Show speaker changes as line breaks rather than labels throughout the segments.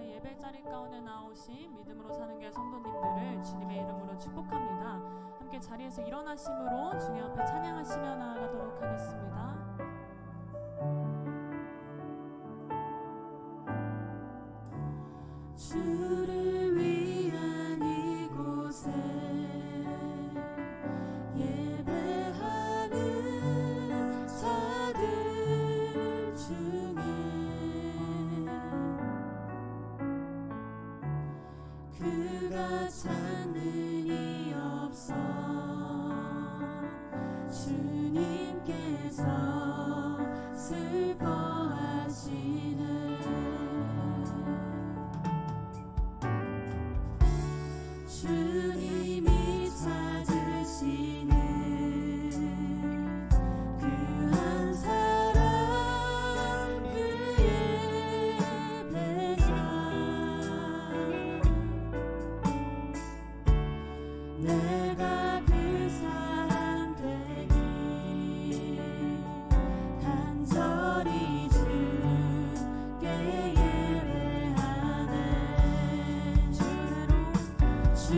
예배 자리 가운데 나오신 믿음으로 사는 교회 성도님들을 주님의 이름으로 축복합니다. 함께 자리에서 일어나심으로 주님 앞에 찬양하시며 나아가도록 하겠습니다.
주를 위한 이곳에 예배하는 자들 중에 그가 찾는 이 없어 주님께서 슬퍼하시는 주님이 찾으시는 그 한 사람 그의 배자 내가 그 사람 되기 간절히 주께 예배하네 주의대로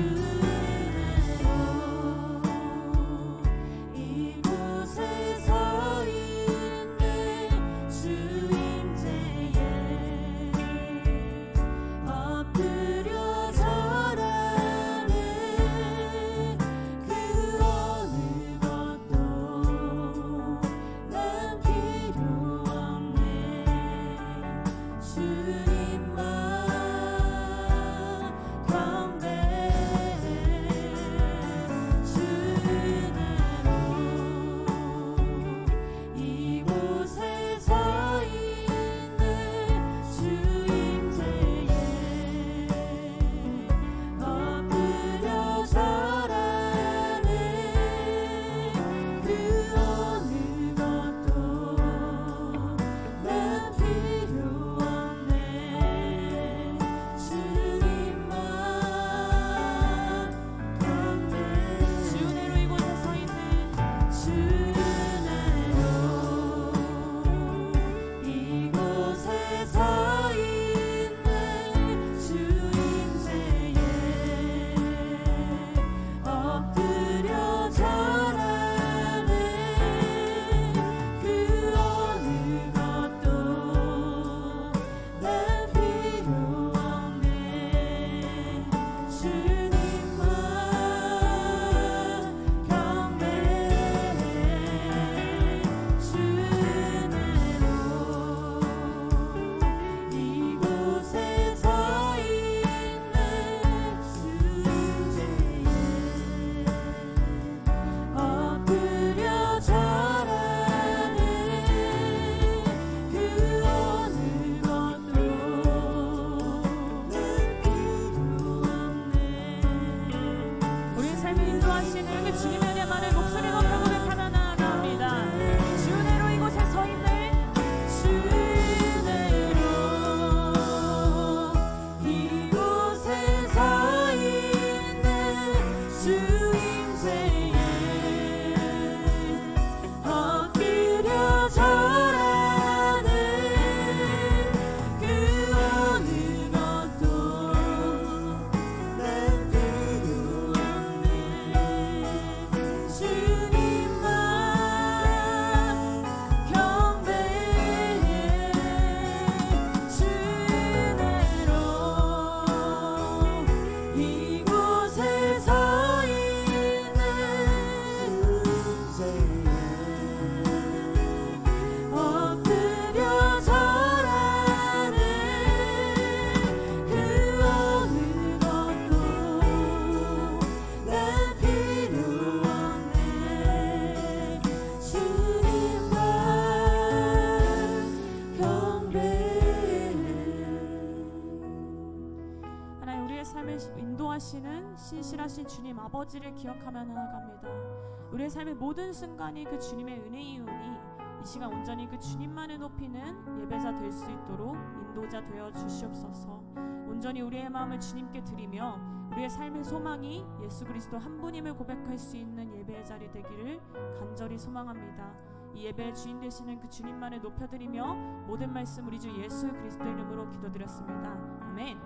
이곳에 서 있는 주임제에 엎드려 절하는 그 어느 것도 난 필요 없네 주님만 이곳에 서 있는 주임제에 엎드려 절하는 그 어느 것도 난 필요 없네 주님만 경배해 주 은혜로 이곳에 서 있는 주 이곳에 서 있는 주임제에 엎드려 절하는 그 어느 것도 난 필요 없네 주님만 경배해 주 은혜로 이곳에 서 있는 주임제에 엎드려 절하는 그 어느 것도 난 필요 없네
우리 삶을 인도하시는 그 주님의 은혜만을 목소리 높여 고백하며 나아갑니다. 주 은혜로 이곳에 서 있는
주 은혜로 이곳에 서 있는 주임제에 엎드려 절하는 그 어느 것도 난 필요 없네 주님만 경배해 주 은혜로 이곳에 서 있는 주임제에 엎드려 절하는 그 어느 것도 난 필요 없네 주님만 경배해
하나님 우리의 삶을 인도하시는 신실하신 주님 아버지를 기억하며 나아갑니다. 우리의 삶의 모든 순간이 그 주님의 은혜이오니 이 시간 온전히 그 주님만을 높이는 예배자 될 수 있도록 인도자 되어 주시옵소서. 온전히 우리의 마음을 주님께 드리며 우리의 삶의 소망이 예수 그리스도 한 분임을 고백할 수 있는 예배의 자리 되기를 간절히 소망합니다. 이 예배의 주인 되시는 그 주님만을 높여드리며 모든 말씀 우리 주 예수 그리스도 이름으로 기도드렸습니다. 아멘.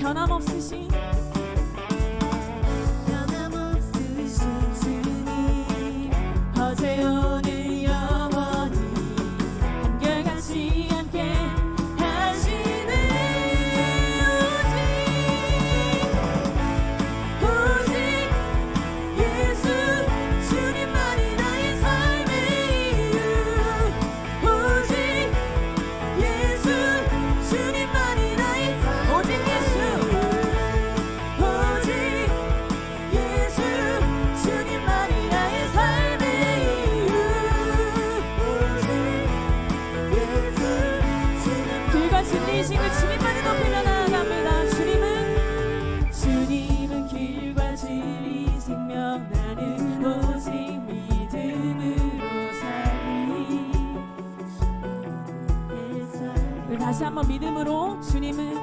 변함없으신 주님 어제 오늘 영원히 한결같이 함께 하시는 오직 예수 주님만이 나의 삶의 이유 오직 예수 주님만이 나의 오직 예수 주님만이 나의 삶의 이유 길과 진리이신 그 주님만을 높이며 나아갑니다. 주님은 길과 진리 생명 나는 오직 믿음으로 살리 우리 다시 한번 믿음으로 주님은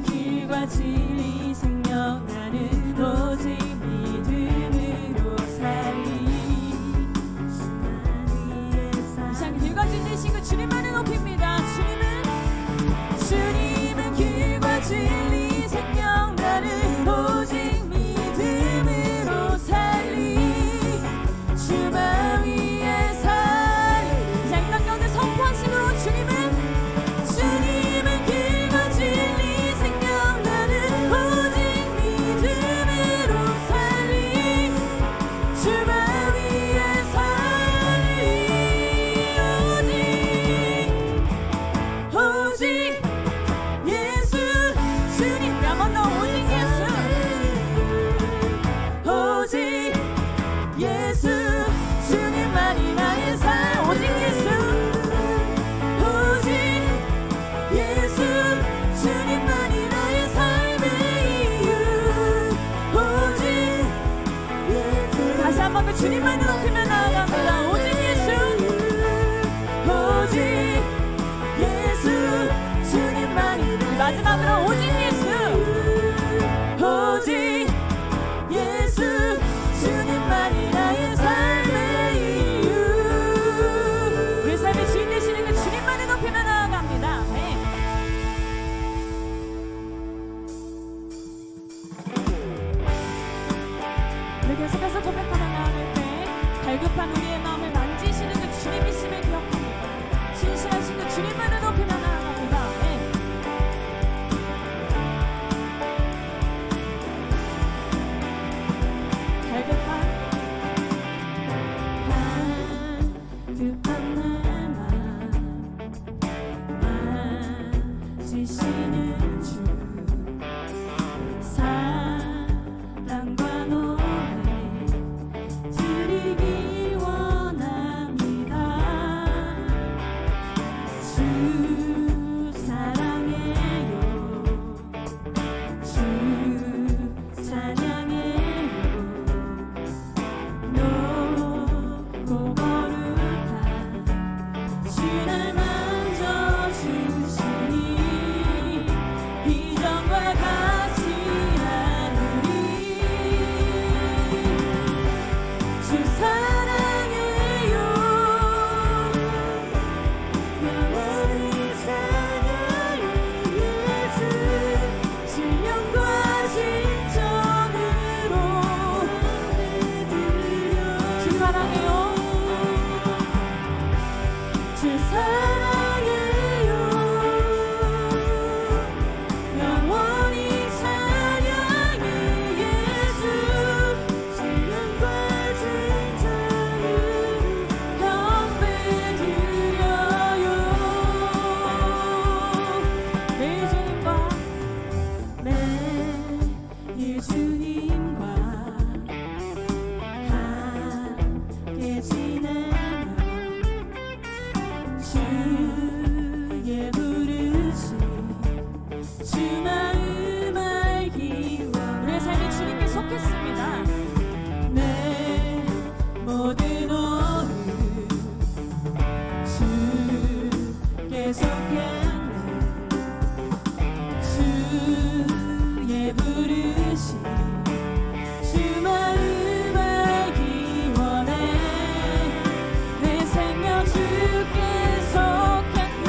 길과 진리 생명 나는 오직 믿음으로 살리 이상 길과 진리신 그 주님만을 높입니다. 주님은 길과 진리 생명 나는 오직 믿음으로 살리 주만 위에 살리 이상 이 땅 가운데 선포하시고 주님은 길과 진리 생명 나는 오직 믿음으로 살리 주만 위에 살리 오직 예수 주님 한번 더 오직 예수 주님만이 나의 삶 오직 예수 주님만이 나의 삶의 이유 오직 다시 한번 그 주님만을 높이며 나아갑니다. 오직 예수 주님만이 마지막으로 오직 예수 주님만이 나의 삶의 이유 우리 삶의 주인 되시는 그 주님만을 높이며 나아갑니다. 우리 계속해서 고백하며 나아갈 때 갈급한 우리의 마음을 만지시는 그 주님이심을 기억합니다. 신실하신 그 주님만을 높이며 나아갑니다. 갈급한 내 맘 만지시는 주 사랑과 노래 드리기 원합니다. 주 사랑해요 주 찬양해요 높고 거룩한 주 날 만져주시니 이전과 같이 하누리 주 사랑해요 영원히 찬양해 예수 신령과 진정으로 주 사랑해요 주 사랑해요 영원히 찬양해 예수 신령과 진정으로 경배드려요 매일 주님과 함께 지내며 주의 부르심 주 마음 알기 원 우리의 삶이 주님께 속했습니다. 내 모든 오늘 주께 속했네 주의 부르심 주 마음 알기 원해 내 생명 주께 속했네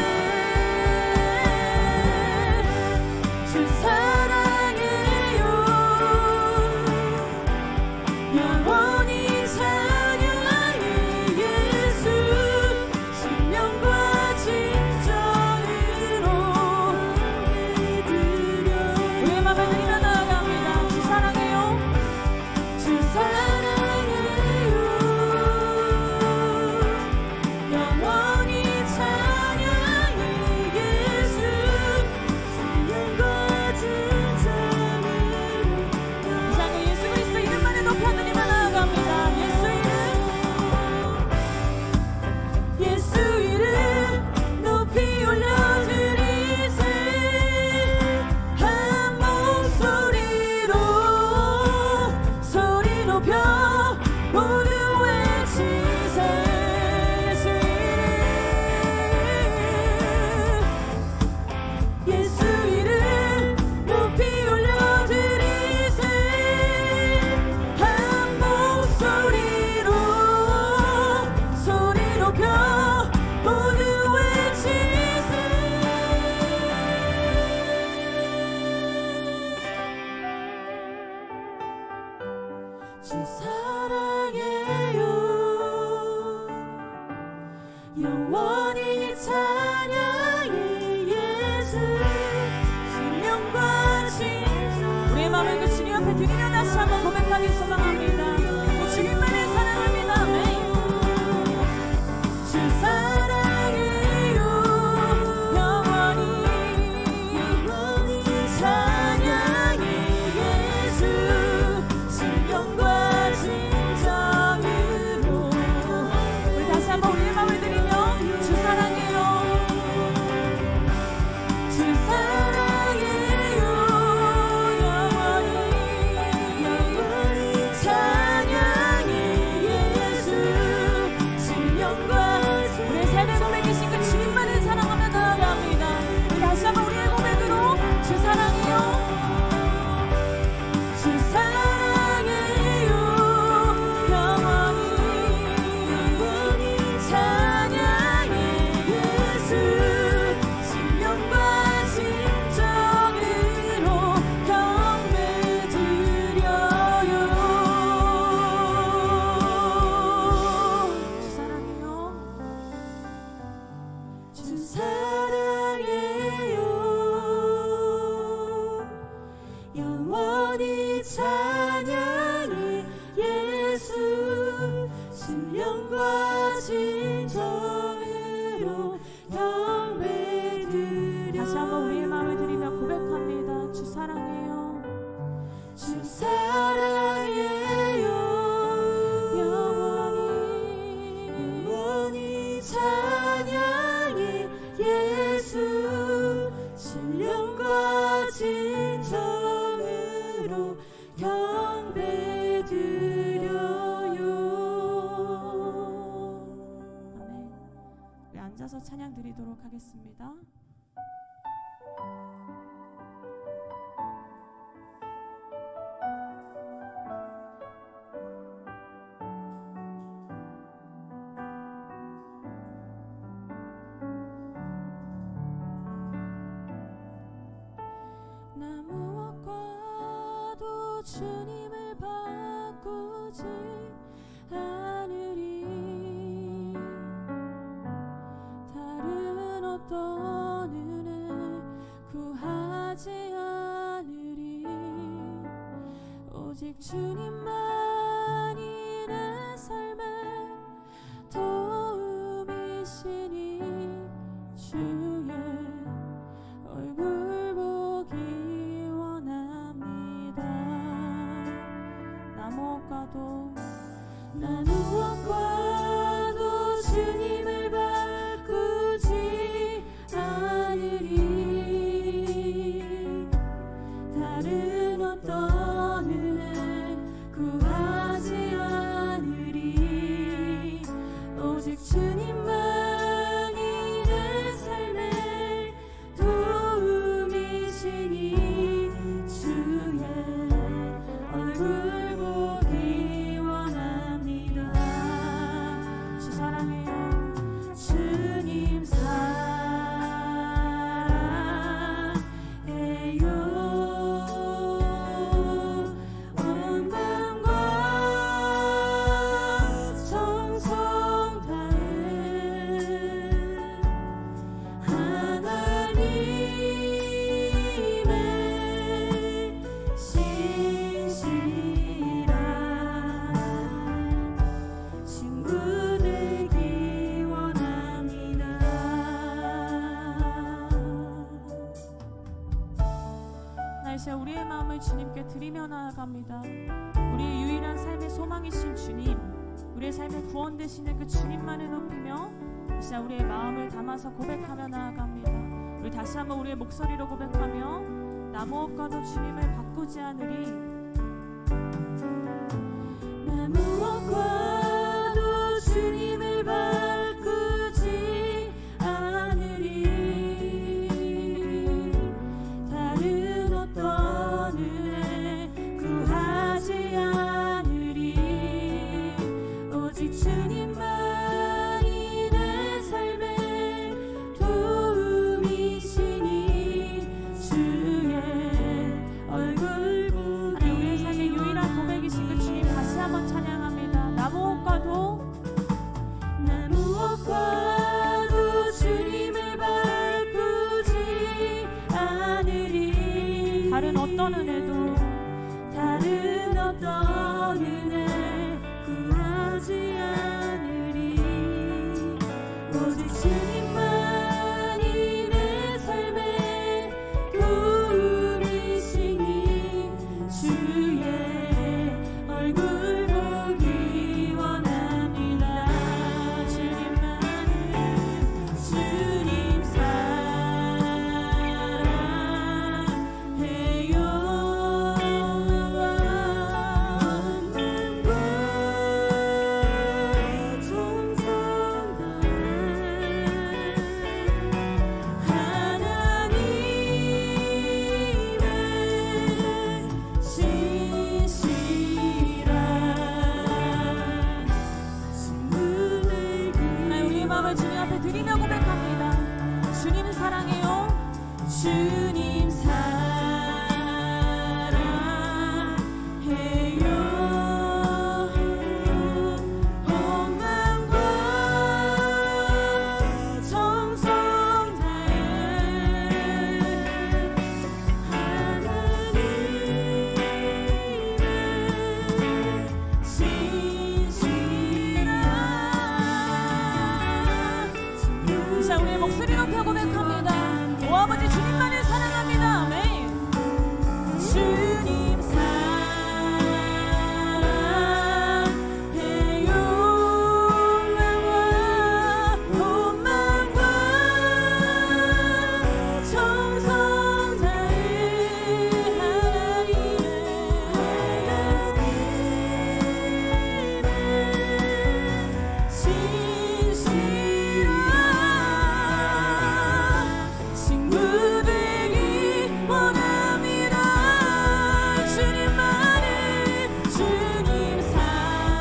거룩하게 소망합니다. 주님만을 사랑합니다. 아멘. 주 사랑해요 영원히 찬양해 예수 신령과 진정으로. 우리 다시 한번 우리의 마음을 드리며 주 사랑해요 주 사랑해요 영원히 찬양해 예수 신령과. 우리의 삶의 고백이신 그 주님만을 사랑하며 나아갑니다. 우리 다시 한번 우리의 고백으로 주 사랑해요 주 사랑해요 영원히 찬양해 예수 신령과 진정으로 경배드려요. 주 사랑해요 영원히 찬양해 예수 신령과 진정으로 경배드려. 다시 한번 우리의 마음을 드리며 고백합니다. 주 사랑해요 주 사랑해요 영원히 찬양해 예수 신령과 진정으로 경배드려요. 아멘. 우리 앉아서 찬양 드리도록 하겠습니다. 나 무엇과도 주님을 바꾸지 않으리. 다른 어떤 은혜 구하지 않으리. 오직 주님만이 내 삶의 도움이시니 주의 얼굴 보기 원합니다. 나 무엇과도 주님을 바꾸지 않으리. 다른 어떤 은혜 구하지 않으리. 오직 주님만이 내 삶의 도움이시니 주의 얼굴 보기 원합니다. 주 사랑해요. 주님 사랑해요. 온 마음과 정성 다해 하나님의 신실한 친구 되기 원합니다. 날씨 우리의 마음을 주님께 드리며 나아갑니다. 우리의 유일한 삶의 소망이신 주님, 우리의 삶의 구원 되시는 그 주님만을 높이며 다시 우리의 마음을 담아서 고백하며 나아갑니다. 우리 다시 한번 우리의 목소리로 고백하며 나 무엇과도 주님을 바꾸지 않으리. 나 무엇과도 주님을 바꾸지 않으리. 다른 어떤 은혜 구하지 않으리. 오직 주님만이 내 삶의 도움이시니 주의 얼굴 보기. 아니, 우리의 삶의 유일한 고백이신 그 주님 다시 한번 찬양합니다. 나 무엇과도 주님을 바꾸지 않으리. 다른 어떤 은혜도 주님 사랑해요. 온 마음과 정성 다해 하나님의 신실한. 자, 우리의 목소리 높여 고백합니다. 오 아버지, 주님만을 사랑합니다. 아멘. 주님 사랑해요. 온 마음과 정성 다해 하나님의 신실한 친구 되기 원합니다. 주님만을 주님 사랑해요.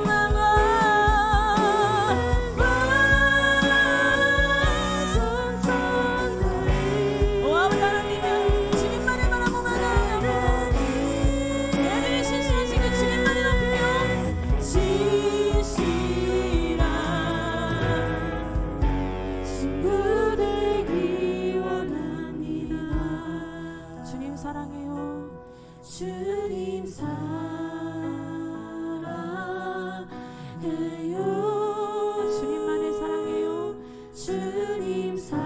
마음과 정성 다해. 오 아버지 하나님은 주님만을 바라보며 나아가며 애들이 신실하신 그 주님만을 높이며 신실한 친구 되기 원합니다. 주님 사랑해요. 주님 사랑해요. 주님만을 사랑해요. 주님 사랑해요.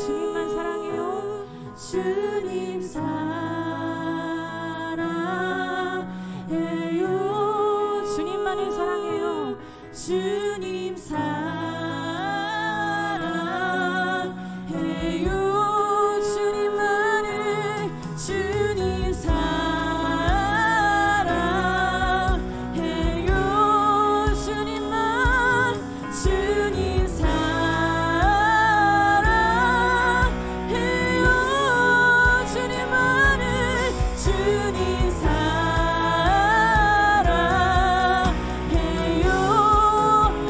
주님만 사랑해요. 주님 사랑해요. 주님만을 사랑해요. 주님 사랑해요. 주님만을 주님 사랑해요. 주님만 주님 사랑해요. 주님만을 주님 사랑해요.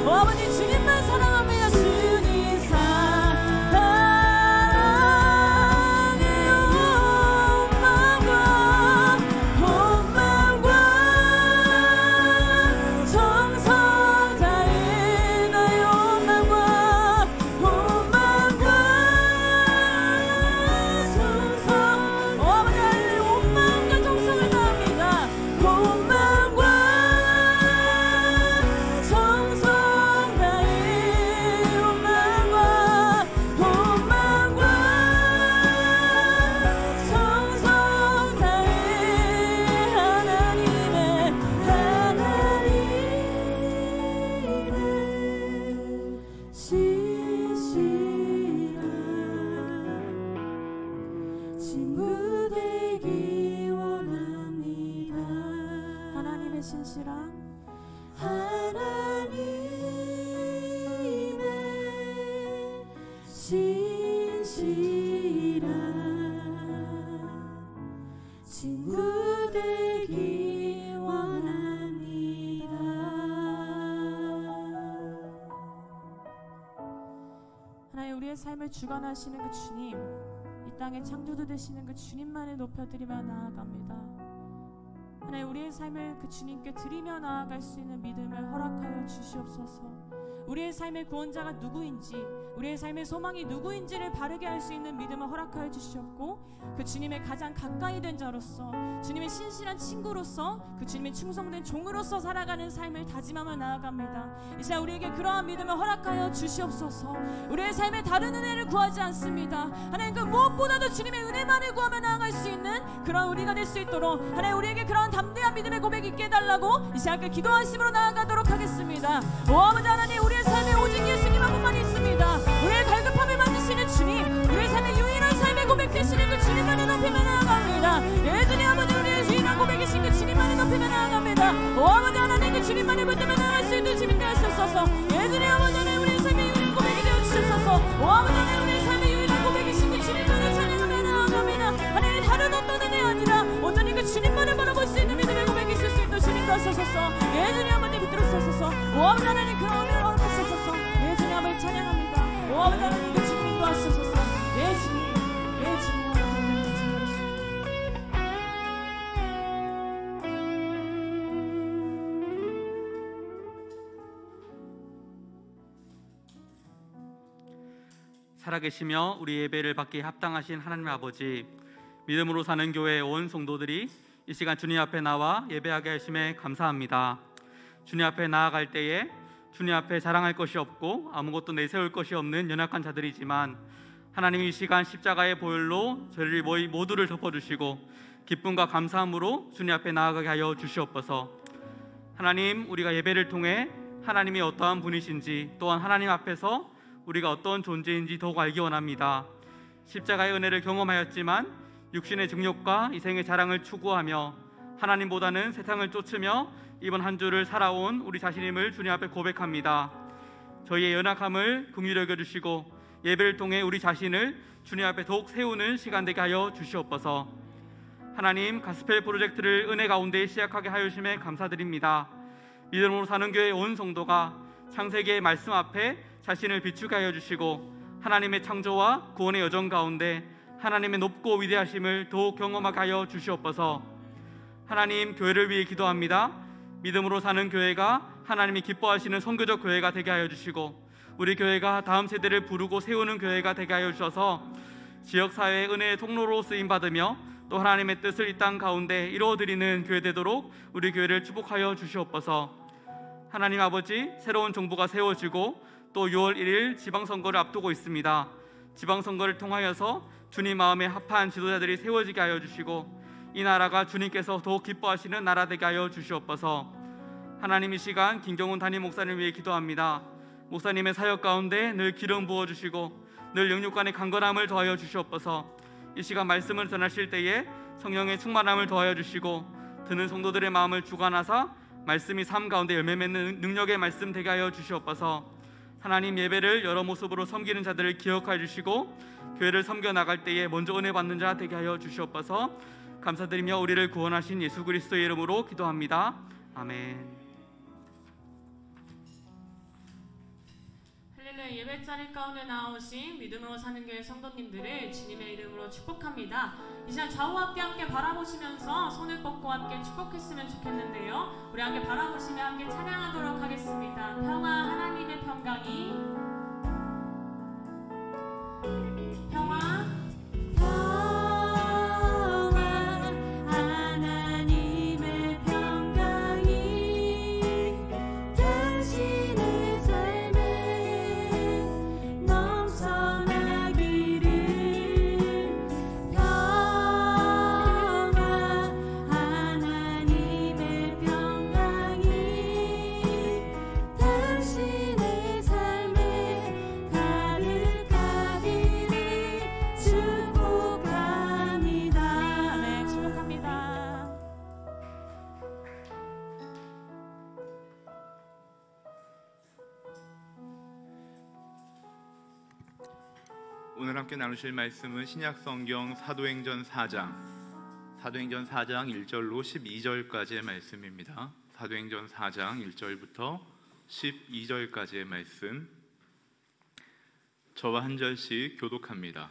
오 아버지, 주님만 사랑합니다. 주님 사랑해요. 온 마음과 정성 다해 나의 온 마음과 정성. 오 아버지 하나님, 온 마음과 정성을 다합니다. 온 마음과 정성 다해 온 마음과 정성 다해 하나님의 신실한 친구 되기 원합니다. 하나님의 신실한 친구 되기 원합니다. 하나님, 우리의 삶을 주관하시는 그 주님, 이 땅의 창조주 되시는 그 주님만을 높여드리며 나아갑니다. 하나님, 우리의 삶을 그 주님께 드리며 나아갈 수 있는 믿음을 허락하여 주시옵소서. 우리의 삶의 구원자가 누구인지, 우리의 삶의 소망이 누구인지를 바르게 알 수 있는 믿음을 허락하여 주시옵고, 그 주님의 가장 가까이 된 자로서, 주님의 신실한 친구로서, 그 주님의 충성된 종으로서 살아가는 삶을 다짐하며 나아갑니다. 이 시간 우리에게 그러한 믿음을 허락하여 주시옵소서. 우리의 삶에 다른 은혜를 구하지 않습니다. 하나님, 그 무엇보다도 주님의 은혜만을 구하며 나아갈 수 있는 그런 우리가 될 수 있도록 하나님, 우리에게 그러한 담대한 믿음의 고백 있게 해달라고 이 시간 그 기도하심으로 나아가도록 하겠습니다. 오 아버지 하나님, 우리의 삶에 오직 예수님 한 분만 있습니다. 우리의 갈급함을 만드시는 주님, 우리의 삶의 유일한 삶의 고백 되시는 그 주님만을 높이며 나아갑니다. 예수님 아버지, 우리의 유일한 고백이신 그 주님만을 높이며 나아갑니다. 오 아버지 하나님, 그 주님만을 붙들며 나아갈 수 있는 주님 되시옵소서. 예수님 아버지 하나님, 우리의 삶의 유일한 고백이 되어주시옵소서. 오 아버지 하나님, 우리의 삶의 유일한 고백이신 그 주님만을 찬양하며 나아갑니다. 하나님, 다른 어떤 은혜 아니라 온전히 그 주님만을 바라볼 수 있는 믿음의 고백이 있을 수 있도록 주님과 주옵소서. 예 주님 아버지 붙들어 주옵소서. 오 아버지 하나님 그 은혜로 허락하옵소서. 예 주님 아버지 찬양합니다. 오 아버지 하나님 그 주님 인도하옵소서. 예 주님 예 주님
살아계시며 우리 예배를 받기에 합당하신 하나님 아버지, 믿음으로 사는 교회 온 성도들이 이 시간 주님 앞에 나와 예배하게 하심에 감사합니다. 주님 앞에 나아갈 때에 주님 앞에 자랑할 것이 없고 아무것도 내세울 것이 없는 연약한 자들이지만, 하나님이 이 시간 십자가의 보혈로 저희를 모두를 덮어주시고 기쁨과 감사함으로 주님 앞에 나아가게 하여 주시옵소서. 하나님, 우리가 예배를 통해 하나님이 어떠한 분이신지, 또한 하나님 앞에서 우리가 어떤 존재인지 더욱 알기 원합니다. 십자가의 은혜를 경험하였지만 육신의 정욕과 이생의 자랑을 추구하며 하나님보다는 세상을 쫓으며 이번 한 주를 살아온 우리 자신임을 주님 앞에 고백합니다. 저희의 연약함을 긍휼히 여겨주시고 예배를 통해 우리 자신을 주님 앞에 더욱 세우는 시간 되게 하여 주시옵소서. 하나님, 가스펠 프로젝트를 은혜 가운데 시작하게 하여 주심에 감사드립니다. 믿음으로 사는 교회 온 성도가 창세기의 말씀 앞에 자신을 비추게 하여 주시고 하나님의 창조와 구원의 여정 가운데 하나님의 높고 위대하심을 더욱 경험하게 하여 주시옵소서. 하나님, 교회를 위해 기도합니다. 믿음으로 사는 교회가 하나님이 기뻐하시는 선교적 교회가 되게 하여 주시고 우리 교회가 다음 세대를 부르고 세우는 교회가 되게 하여 주셔서 지역사회의 은혜의 통로로 쓰임받으며 또 하나님의 뜻을 이 땅 가운데 이루어드리는 교회 되도록 우리 교회를 축복하여 주시옵소서. 하나님 아버지, 새로운 정부가 세워지고 또 6월 1일 지방선거를 앞두고 있습니다. 지방선거를 통하여서 주님 마음에 합한 지도자들이 세워지게 하여 주시고 이 나라가 주님께서 더욱 기뻐하시는 나라 되게 하여 주시옵소서. 하나님, 이 시간 김경훈 담임 목사님을 위해 기도합니다. 목사님의 사역 가운데 늘 기름 부어주시고 늘 영육간의 강건함을 더하여 주시옵소서. 이 시간 말씀을 전하실 때에 성령의 충만함을 더하여 주시고 듣는 성도들의 마음을 주관하사 말씀이 삶 가운데 열매 맺는 능력의 말씀 되게 하여 주시옵소서. 하나님, 예배를 여러 모습으로 섬기는 자들을 기억하여 주시고 교회를 섬겨 나갈 때에 먼저 은혜 받는 자 되게 하여 주시옵소서. 감사드리며 우리를 구원하신 예수 그리스도의 이름으로 기도합니다. 아멘.
할렐루야. 예배자리 가운데 나오신 믿음으로 사는 교회 성도님들을 주님의 이름으로 축복합니다. 이 시간 좌우 앞뒤 함께 바라보시면서 손을 뻗고 함께 축복했으면 좋겠는데요. 우리 함께 바라보시며 함께 찬양하도록 하겠습니다. 평화, 하나님의 평강이 평화
오늘 함께 나누실 말씀은 신약성경 사도행전 4장 1절로 12절까지의 말씀입니다. 사도행전 4장 1절부터 12절까지의 말씀, 저와 한 절씩 교독합니다.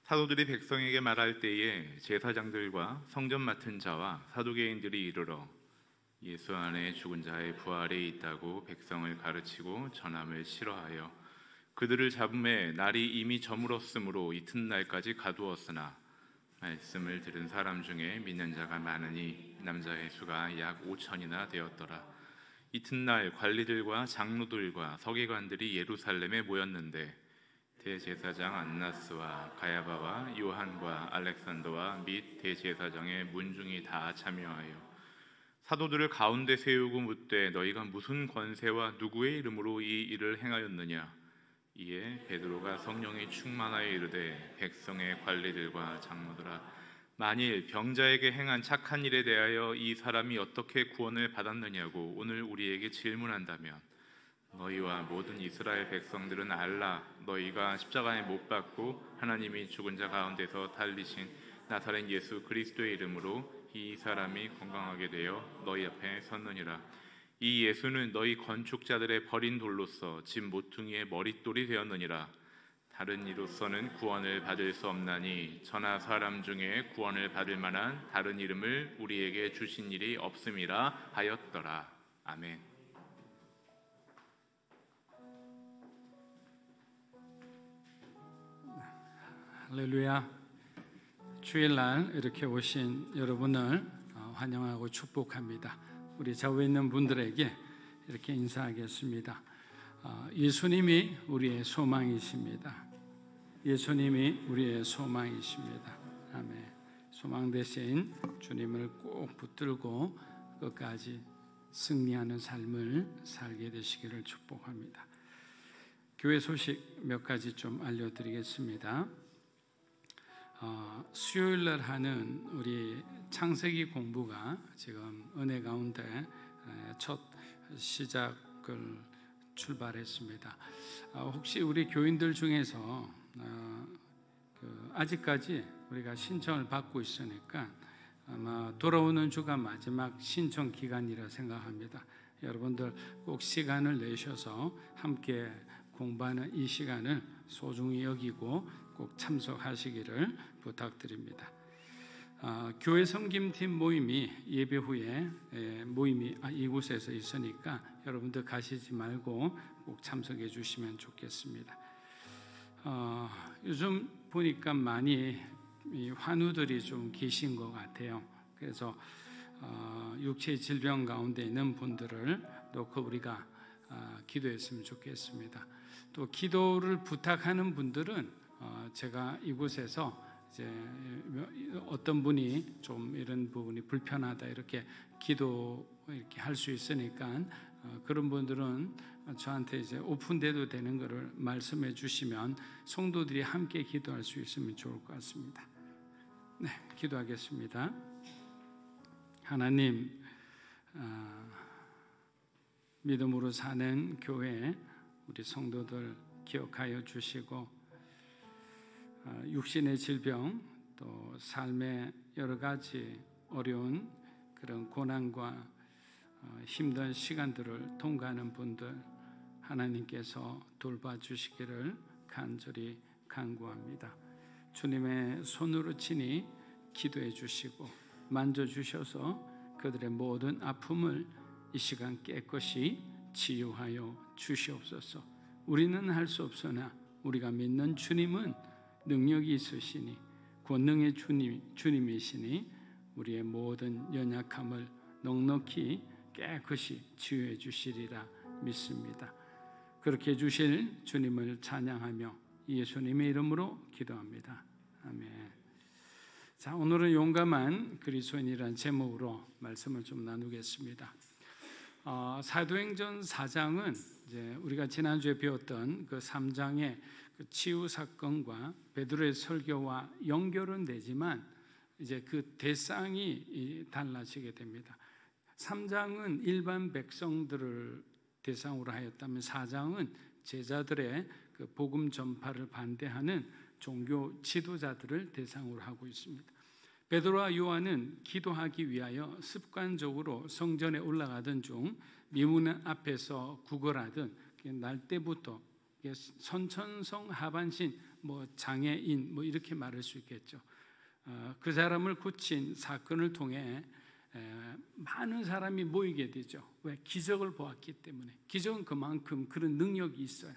사도들이 백성에게 말할 때에 제사장들과 성전 맡은 자와 사두개인들이 이르러 예수 안에 죽은 자의 부활이 있다고 백성을 가르치고 전함을 싫어하여 그들을 잡음에 날이 이미 저물었으므로 이튿날까지 가두었으나 말씀을 들은 사람 중에 믿는 자가 많으니 남자의 수가 약 5천이나 되었더라. 이튿날 관리들과 장로들과 서기관들이 예루살렘에 모였는데 대제사장 안나스와 가야바와 요한과 알렉산더와 및 대제사장의 문중이 다 참여하여 사도들을 가운데 세우고 묻되 너희가 무슨 권세와 누구의 이름으로 이 일을 행하였느냐. 이에 베드로가 성령이 충만하여 이르되 백성의 관리들과 장로들아, 만일 병자에게 행한 착한 일에 대하여 이 사람이 어떻게 구원을 받았느냐고 오늘 우리에게 질문한다면 너희와 모든 이스라엘 백성들은 알라. 너희가 십자가에 못 박고 하나님이 죽은 자 가운데서 살리신 나사렛 예수 그리스도의 이름으로 이 사람이 건강하게 되어 너희 앞에 섰느니라. 이 예수는 너희 건축자들의 버린 돌로서 집 모퉁이의 머릿돌이 되었느니라. 다른 이로서는 구원을 받을 수 없나니 저나 사람 중에 구원을 받을 만한 다른 이름을 우리에게 주신 일이 없음이라 하였더라. 아멘.
할렐루야. 주일날 이렇게 오신 여러분을 환영하고 축복합니다. 우리 좌우에 있는 분들에게 이렇게 인사하겠습니다. 예수님이 우리의 소망이십니다. 예수님이 우리의 소망이십니다. 아멘. 소망 대신 주님을 꼭 붙들고 끝까지 승리하는 삶을 살게 되시기를 축복합니다. 교회 소식 몇 가지 좀 알려드리겠습니다. 수요일날 하는 우리 창세기 공부가 지금 은혜 가운데 첫 시작을 출발했습니다. 혹시 우리 교인들 중에서 아직까지 우리가 신청을 받고 있으니까 아마 돌아오는 주가 마지막 신청 기간이라 생각합니다. 여러분들 꼭 시간을 내셔서 함께 공부하는 이 시간을 소중히 여기고 꼭 참석하시기를 부탁드립니다. 교회 섬김팀 모임이 예배 후에 모임이 이곳에서 있으니까 여러분들 가시지 말고 꼭 참석해 주시면 좋겠습니다. 요즘 보니까 많이 환우들이 좀 계신 것 같아요. 그래서 육체 질병 가운데 있는 분들을 놓고 우리가 기도했으면 좋겠습니다. 또 기도를 부탁하는 분들은 제가 이곳에서 이제 어떤 분이 좀 이런 부분이 불편하다 이렇게 기도 이렇게 할 수 있으니까 그런 분들은 저한테 이제 오픈돼도 되는 것을 말씀해 주시면 성도들이 함께 기도할 수 있으면 좋을 것 같습니다. 네, 기도하겠습니다. 하나님, 믿음으로 사는 교회 우리 성도들 기억하여 주시고 육신의 질병 또 삶의 여러 가지 어려운 그런 고난과 힘든 시간들을 통과하는 분들 하나님께서 돌봐주시기를 간절히 간구합니다. 주님의 손으로 친히 기도해 주시고 만져주셔서 그들의 모든 아픔을 이 시간 깨끗이 치유하여 주시옵소서. 우리는 할 수 없으나 우리가 믿는 주님은 능력이 있으시니 권능의 주님이시니 우리의 모든 연약함을 넉넉히 깨끗이 치유해 주시리라 믿습니다. 그렇게 해주실 주님을 찬양하며 예수님의 이름으로 기도합니다. 아멘. 자, 오늘은 용감한 그리스도인이라는 제목으로 말씀을 좀 나누겠습니다. 사도행전 4장은 이제 우리가 지난주에 배웠던 그 3장의 그 치유 사건과 베드로의 설교와 연결은 되지만 이제 그 대상이 달라지게 됩니다. 3장은 일반 백성들을 대상으로 하였다면 4장은 제자들의 그 복음 전파를 반대하는 종교 지도자들을 대상으로 하고 있습니다. 베드로와 요한은 기도하기 위하여 습관적으로 성전에 올라가던 중 미문 앞에서 구걸하던 날 때부터 선천성 하반신 장애인 이렇게 말할 수 있겠죠. 그 사람을 고친 사건을 통해 많은 사람이 모이게 되죠. 왜? 기적을 보았기 때문에. 기적은 그만큼 그런 능력이 있어요.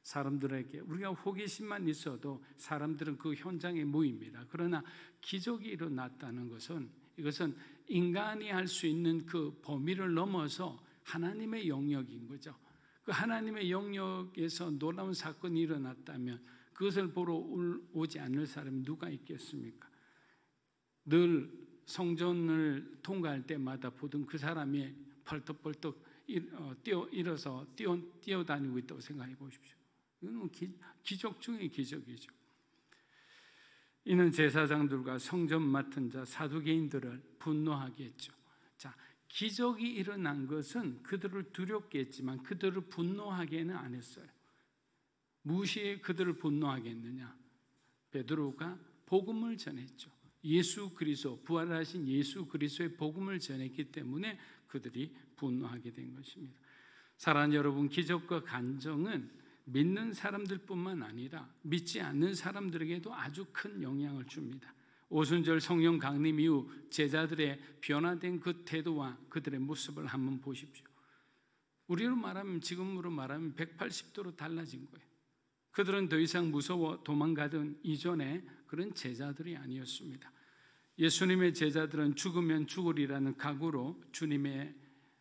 사람들에게 우리가 호기심만 있어도 사람들은 그 현장에 모입니다. 그러나 기적이 일어났다는 것은 이것은 인간이 할 수 있는 그 범위를 넘어서 하나님의 영역인 거죠. 그 하나님의 영역에서 놀라운 사건이 일어났다면 그것을 보러 오지 않을 사람이 누가 있겠습니까? 늘 성전을 통과할 때마다 보던 그 사람이 벌떡벌떡 일어서 뛰어다니고 있다고 생각해 보십시오. 이건 기적 중의 기적이죠. 이는 제사장들과 성전 맡은 자 사두개인들을 분노하게 했죠. 자, 기적이 일어난 것은 그들을 두렵게 했지만 그들을 분노하게는 안 했어요. 무엇이 그들을 분노하게 했느냐? 베드로가 복음을 전했죠. 예수 그리스도, 부활하신 예수 그리스도의 복음을 전했기 때문에 그들이 분노하게 된 것입니다. 사랑하는 여러분, 기적과 간증은 믿는 사람들뿐만 아니라 믿지 않는 사람들에게도 아주 큰 영향을 줍니다. 오순절 성령 강림 이후 제자들의 변화된 그 태도와 그들의 모습을 한번 보십시오. 우리로 말하면, 지금으로 말하면 180도로 달라진 거예요. 그들은 더 이상 무서워 도망가던 이전에 그런 제자들이 아니었습니다. 예수님의 제자들은 죽으면 죽으리라는 각오로 주님의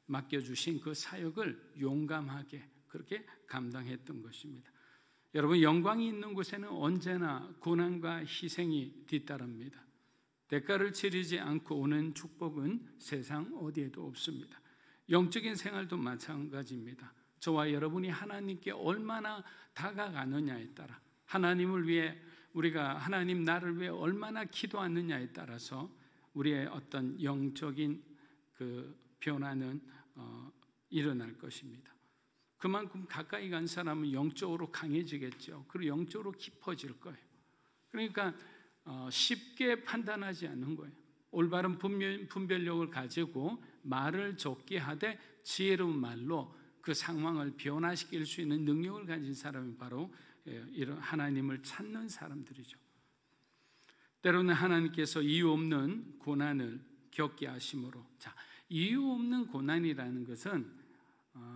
맡겨주신 그 사역을 용감하게 그렇게 감당했던 것입니다. 여러분, 영광이 있는 곳에는 언제나 고난과 희생이 뒤따릅니다. 대가를 치르지 않고 오는 축복은 세상 어디에도 없습니다. 영적인 생활도 마찬가지입니다. 저와 여러분이 하나님께 얼마나 다가가느냐에 따라, 하나님을 위해 우리가 하나님 나를 위해 얼마나 기도하느냐에 따라서 우리의 어떤 영적인 그 변화는 일어날 것입니다. 그만큼 가까이 간 사람은 영적으로 강해지겠죠. 그리고 영적으로 깊어질 거예요. 그러니까 쉽게 판단하지 않는 거예요. 올바른 분별력을 가지고 말을 적게 하되 지혜로운 말로 그 상황을 변화시킬 수 있는 능력을 가진 사람이 바로 이런 하나님을 찾는 사람들이죠. 때로는 하나님께서 이유 없는 고난을 겪게 하심으로, 자, 이유 없는 고난이라는 것은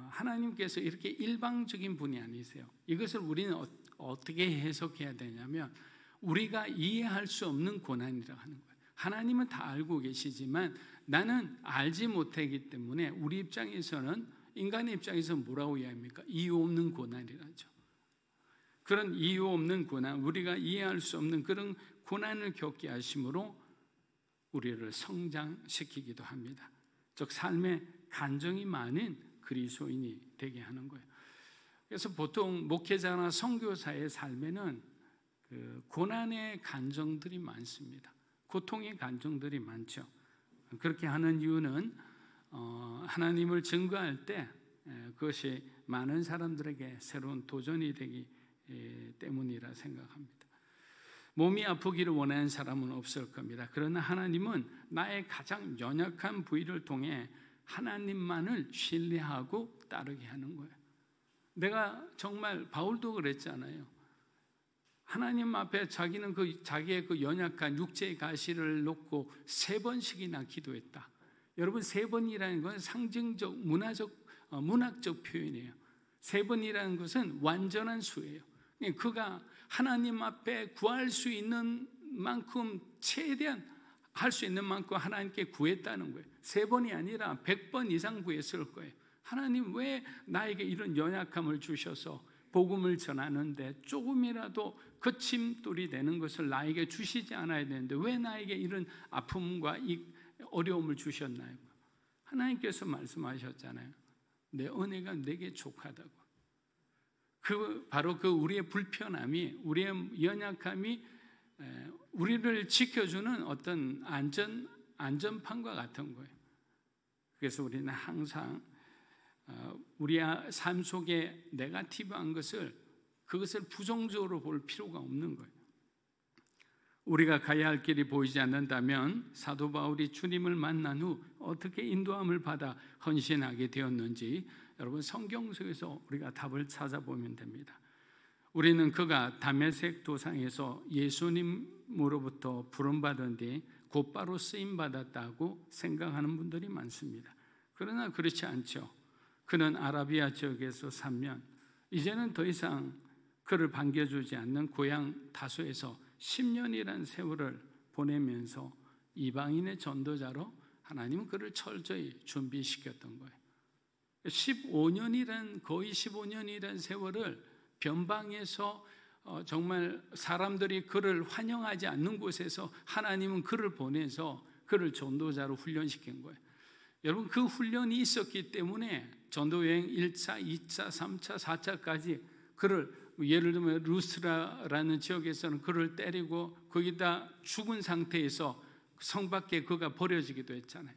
하나님께서 이렇게 일방적인 분이 아니세요. 이것을 우리는 어떻게 해석해야 되냐면, 우리가 이해할 수 없는 고난이라고 하는 거예요. 하나님은 다 알고 계시지만 나는 알지 못하기 때문에 우리 입장에서는, 인간의 입장에서는 뭐라고 이해합니까? 이유 없는 고난이라죠. 그런 이유 없는 고난, 우리가 이해할 수 없는 그런 고난을 겪게 하심으로 우리를 성장시키기도 합니다. 즉 삶에 간증이 많은 그리스도인이 되게 하는 거예요. 그래서 보통 목회자나 선교사의 삶에는 그 고난의 간증들이 많습니다. 고통의 간증들이 많죠. 그렇게 하는 이유는 하나님을 증거할 때 그것이 많은 사람들에게 새로운 도전이 되기 때문이라 생각합니다. 몸이 아프기를 원하는 사람은 없을 겁니다. 그러나 하나님은 나의 가장 연약한 부위를 통해 하나님만을 신뢰하고 따르게 하는 거예요. 내가 정말 바울도 그랬잖아요. 하나님 앞에 자기는 자기의 그 연약한 육체의 가시를 놓고 3번씩이나 기도했다. 여러분, 3번이라는 건 상징적, 문학적 표현이에요. 3번이라는 것은 완전한 수예요. 그가 하나님 앞에 구할 수 있는 만큼, 최대한 할 수 있는 만큼 하나님께 구했다는 거예요. 3번이 아니라 100번 이상 구했을 거예요. 하나님, 왜 나에게 이런 연약함을 주셔서 복음을 전하는데 조금이라도 거침돌이 되는 것을 나에게 주시지 않아야 되는데 왜 나에게 이런 아픔과 이 어려움을 주셨나요? 하나님께서 말씀하셨잖아요. 내 은혜가 내게 족하다고. 바로 그 우리의 불편함이, 우리의 연약함이 우리를 지켜주는 어떤 안전판과 같은 거예요. 그래서 우리는 항상 우리 삶 속에 네거티브한 그것을 부정적으로 볼 필요가 없는 거예요. 우리가 가야 할 길이 보이지 않는다면 사도 바울이 주님을 만난 후 어떻게 인도함을 받아 헌신하게 되었는지 여러분, 성경 속에서 우리가 답을 찾아보면 됩니다. 우리는 그가 다메섹 도상에서 예수님으로부터 부름받은 뒤 곧바로 쓰임받았다고 생각하는 분들이 많습니다. 그러나 그렇지 않죠. 그는 아라비아 지역에서 살면 이제는 더 이상 그를 반겨주지 않는 고향 다소에서 10년이라는 세월을 보내면서 이방인의 전도자로 하나님은 그를 철저히 준비시켰던 거예요. 거의 15년이라는 세월을 변방에서 정말 사람들이 그를 환영하지 않는 곳에서 하나님은 그를 보내서 그를 전도자로 훈련시킨 거예요. 여러분, 그 훈련이 있었기 때문에 전도여행 1차, 2차, 3차, 4차까지 그를, 예를 들면 루스라라는 지역에서는 그를 때리고 거기다 죽은 상태에서 성 밖에 그가 버려지기도 했잖아요.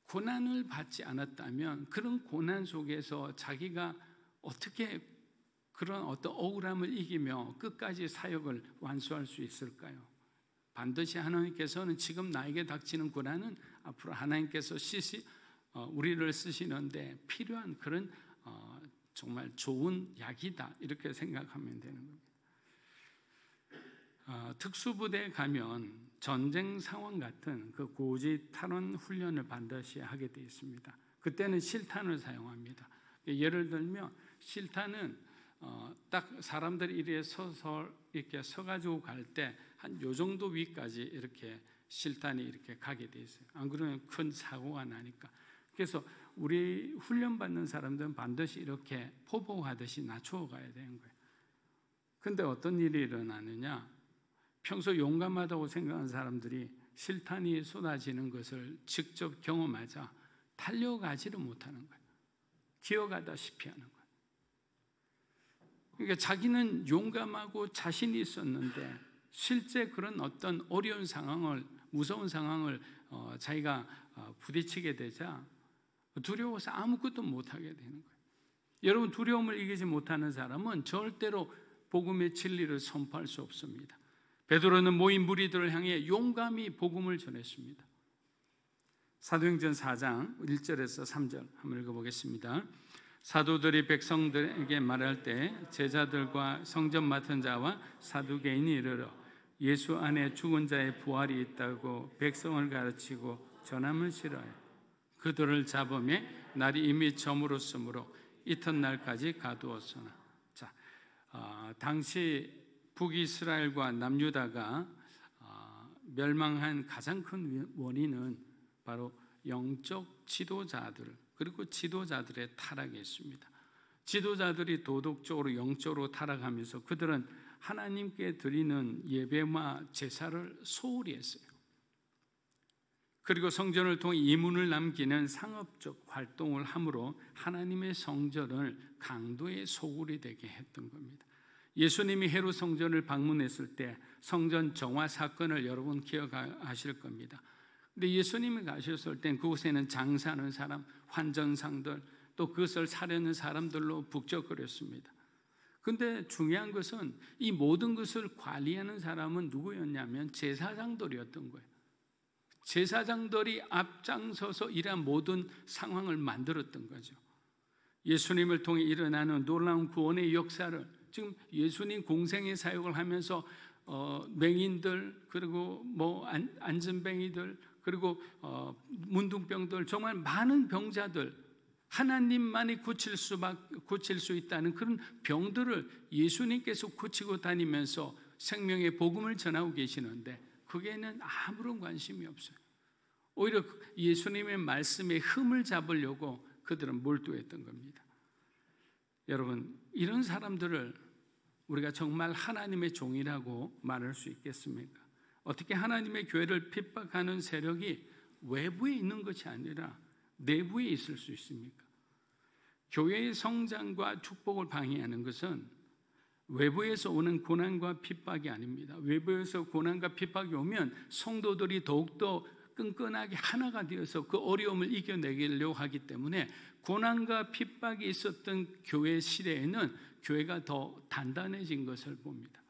고난을 받지 않았다면 그런 고난 속에서 자기가 어떻게 그런 어떤 억울함을 이기며 끝까지 사역을 완수할 수 있을까요? 반드시 하나님께서는 지금 나에게 닥치는 고난은 앞으로 하나님께서 우리를 쓰시는데 필요한 그런 정말 좋은 약이다, 이렇게 생각하면 되는 겁니다. 특수부대에 가면 전쟁 상황 같은 그 고지 탈원 훈련을 반드시 하게 되어 있습니다. 그때는 실탄을 사용합니다. 예를 들면 실탄은 딱 사람들이 이렇게 서가지고 갈 때 한 요 정도 위까지 이렇게 실탄이 이렇게 가게 돼 있어요. 안 그러면 큰 사고가 나니까. 그래서 우리 훈련 받는 사람들은 반드시 이렇게 포복하듯이 낮추어 가야 되는 거예요. 근데 어떤 일이 일어나느냐? 평소 용감하다고 생각하는 사람들이 실탄이 쏟아지는 것을 직접 경험하자 달려가지를 못하는 거예요. 기어가다시피 하는 거예요. 그러니까 자기는 용감하고 자신이 있었는데 실제 그런 어떤 어려운 상황을, 무서운 상황을 자기가 부딪히게 되자 두려워서 아무것도 못하게 되는 거예요. 여러분, 두려움을 이기지 못하는 사람은 절대로 복음의 진리를 선포할 수 없습니다. 베드로는 모인 무리들을 향해 용감히 복음을 전했습니다. 사도행전 4장 1절에서 3절 한번 읽어보겠습니다. 사도들이 백성들에게 말할 때 제자들과 성전 맡은 자와 사두개인이 이르러 예수 안에 죽은 자의 부활이 있다고 백성을 가르치고 전함을 싫어해 그들을 잡음에 날이 이미 저물었으므로 이튿날까지 가두었으나. 자, 당시 북이스라엘과 남유다가 멸망한 가장 큰 원인은 바로 영적 지도자들, 그리고 지도자들의 타락이 있습니다. 지도자들이 도덕적으로 영적으로 타락하면서 그들은 하나님께 드리는 예배와 제사를 소홀히 했어요. 그리고 성전을 통해 이문을 남기는 상업적 활동을 함으로 하나님의 성전을 강도의 소굴이 되게 했던 겁니다. 예수님이 헤롯 성전을 방문했을 때 성전 정화 사건을 여러분 기억하실 겁니다. 근데 예수님이 가셨을 땐 그곳에는 장사하는 사람, 환전상들, 또 그것을 사려는 사람들로 북적거렸습니다. 근데 중요한 것은 이 모든 것을 관리하는 사람은 누구였냐면 제사장들이었던 거예요. 제사장들이 앞장서서 이러한 모든 상황을 만들었던 거죠. 예수님을 통해 일어나는 놀라운 구원의 역사를, 지금 예수님 공생의 사역을 하면서 맹인들, 그리고 안전뱅이들, 그리고 문둥병들, 정말 많은 병자들, 하나님만이 고칠 수 있다는 그런 병들을 예수님께서 고치고 다니면서 생명의 복음을 전하고 계시는데 그게는 아무런 관심이 없어요. 오히려 예수님의 말씀에 흠을 잡으려고 그들은 몰두했던 겁니다. 여러분, 이런 사람들을 우리가 정말 하나님의 종이라고 말할 수 있겠습니까? 어떻게 하나님의 교회를 핍박하는 세력이 외부에 있는 것이 아니라 내부에 있을 수 있습니까? 교회의 성장과 축복을 방해하는 것은 외부에서 오는 고난과 핍박이 아닙니다. 외부에서 고난과 핍박이 오면 성도들이 더욱더 끈끈하게 하나가 되어서 그 어려움을 이겨내려고 하기 때문에 고난과 핍박이 있었던 교회 시대에는 교회가 더 단단해진 것을 봅니다.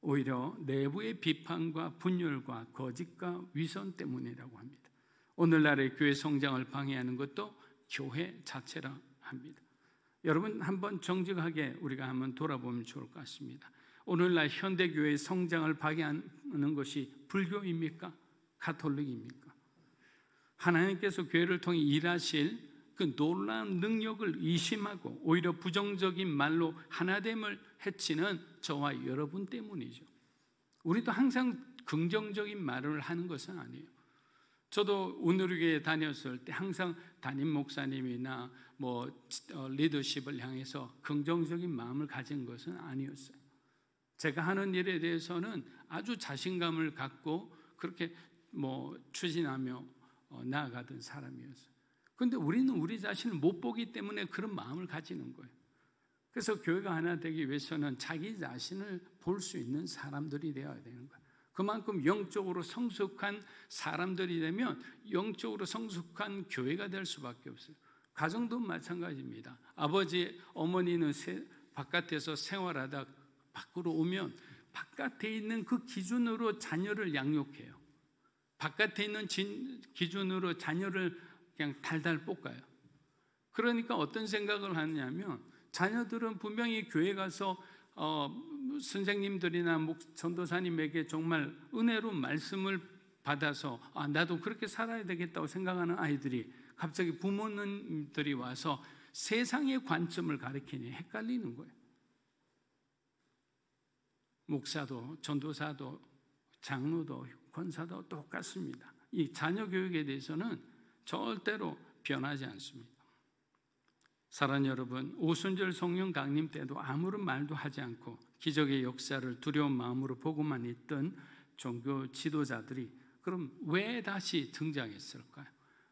오히려 내부의 비판과 분열과 거짓과 위선 때문이라고 합니다. 오늘날의 교회 성장을 방해하는 것도 교회 자체라 합니다. 여러분, 한번 정직하게 우리가 한번 돌아보면 좋을 것 같습니다. 오늘날 현대교회의 성장을 방해하는 것이 불교입니까? 가톨릭입니까? 하나님께서 교회를 통해 일하실 그 놀라운 능력을 의심하고 오히려 부정적인 말로 하나됨을 해치는 저와 여러분 때문이죠. 우리도 항상 긍정적인 말을 하는 것은 아니에요. 저도 운우리교회 다녔을 때 항상 담임 목사님이나 리더십을 향해서 긍정적인 마음을 가진 것은 아니었어요. 제가 하는 일에 대해서는 아주 자신감을 갖고 그렇게 추진하며 나아가던 사람이었어요. 그런데 우리는 우리 자신을 못 보기 때문에 그런 마음을 가지는 거예요. 그래서 교회가 하나 되기 위해서는 자기 자신을 볼 수 있는 사람들이 되어야 되는 거예요. 그만큼 영적으로 성숙한 사람들이 되면 영적으로 성숙한 교회가 될 수밖에 없어요. 가정도 마찬가지입니다. 아버지, 어머니는 바깥에서 생활하다 밖으로 오면 바깥에 있는 그 기준으로 자녀를 양육해요. 바깥에 있는 기준으로 자녀를 그냥 달달 볶아요. 그러니까 어떤 생각을 하냐면 자녀들은 분명히 교회 가서 선생님들이나 전도사님에게 정말 은혜로 말씀을 받아서 나도 그렇게 살아야 되겠다고 생각하는 아이들이 갑자기 부모님들이 와서 세상의 관점을 가르치니 헷갈리는 거예요. 목사도 전도사도 장로도 권사도 똑같습니다. 이 자녀 교육에 대해서는 절대로 변하지 않습니다. 사랑하는 여러분, 오순절 성령 강림 때도 아무런 말도 하지 않고 기적의 역사를 두려운 마음으로 보고만 있던 종교 지도자들이 그럼 왜 다시 등장했을까요?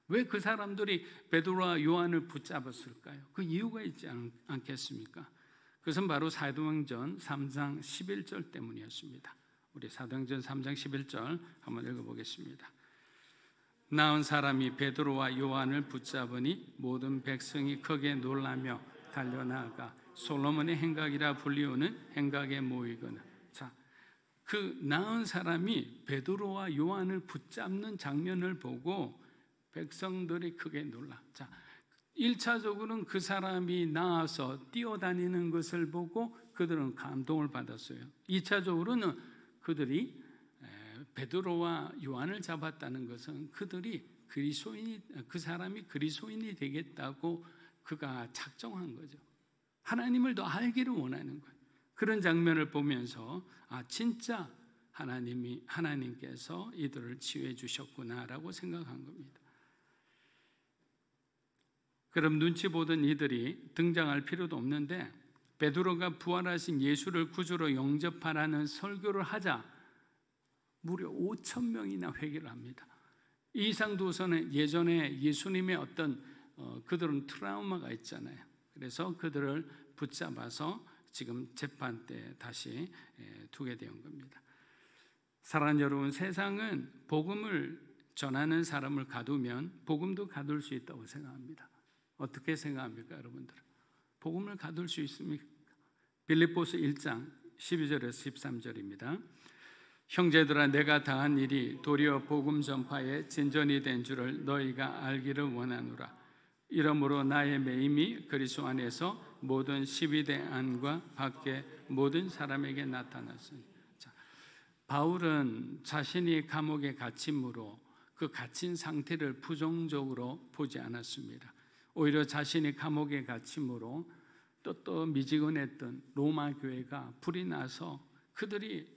왜 그 사람들이 베드로와 요한을 붙잡았을까요? 그 이유가 있지 않겠습니까? 그것은 바로 사도행전 3장 11절 때문이었습니다. 우리 사도행전 3장 11절 한번 읽어보겠습니다. 나은 사람이 베드로와 요한을 붙잡으니 모든 백성이 크게 놀라며 달려나가 솔로몬의 행각이라 불리우는 행각에 모이거늘. 자, 그 나은 사람이 베드로와 요한을 붙잡는 장면을 보고 백성들이 크게 놀라. 자, 1차적으로는 그 사람이 나와서 뛰어다니는 것을 보고 그들은 감동을 받았어요. 2차적으로는 그들이 베드로와 요한을 잡았다는 것은 그들이 그 사람이 그리스도인이 되겠다고 그가 작정한 거죠. 하나님을 더 알기를 원하는 거예요. 그런 장면을 보면서 진짜 하나님께서 이들을 치유해 주셨구나라고 생각한 겁니다. 그럼 눈치 보던 이들이 등장할 필요도 없는데 베드로가 부활하신 예수를 구주로 영접하라는 설교를 하자 무려 5,000명이나 회개를 합니다. 이 이상도서는 예전에 예수님의 어떤 그들은 트라우마가 있잖아요. 그래서 그들을 붙잡아서 지금 재판 때 다시 두게 된 겁니다. 사랑하는 여러분, 세상은 복음을 전하는 사람을 가두면 복음도 가둘 수 있다고 생각합니다. 어떻게 생각합니까, 여러분들? 복음을 가둘 수 있습니까? 빌립보서 1장 12절에서 13절입니다. 형제들아, 내가 다한 일이 도리어 복음 전파에 진전이 된 줄을 너희가 알기를 원하노라. 이러므로 나의 매임이 그리스도 안에서 모든 12대 안과 밖에 모든 사람에게 나타났으니. 자, 바울은 자신이 감옥에 갇힘으로 그 갇힌 상태를 부정적으로 보지 않았습니다. 오히려 자신이 감옥에 갇힘으로 또 미지근했던 로마 교회가 불이 나서 그들이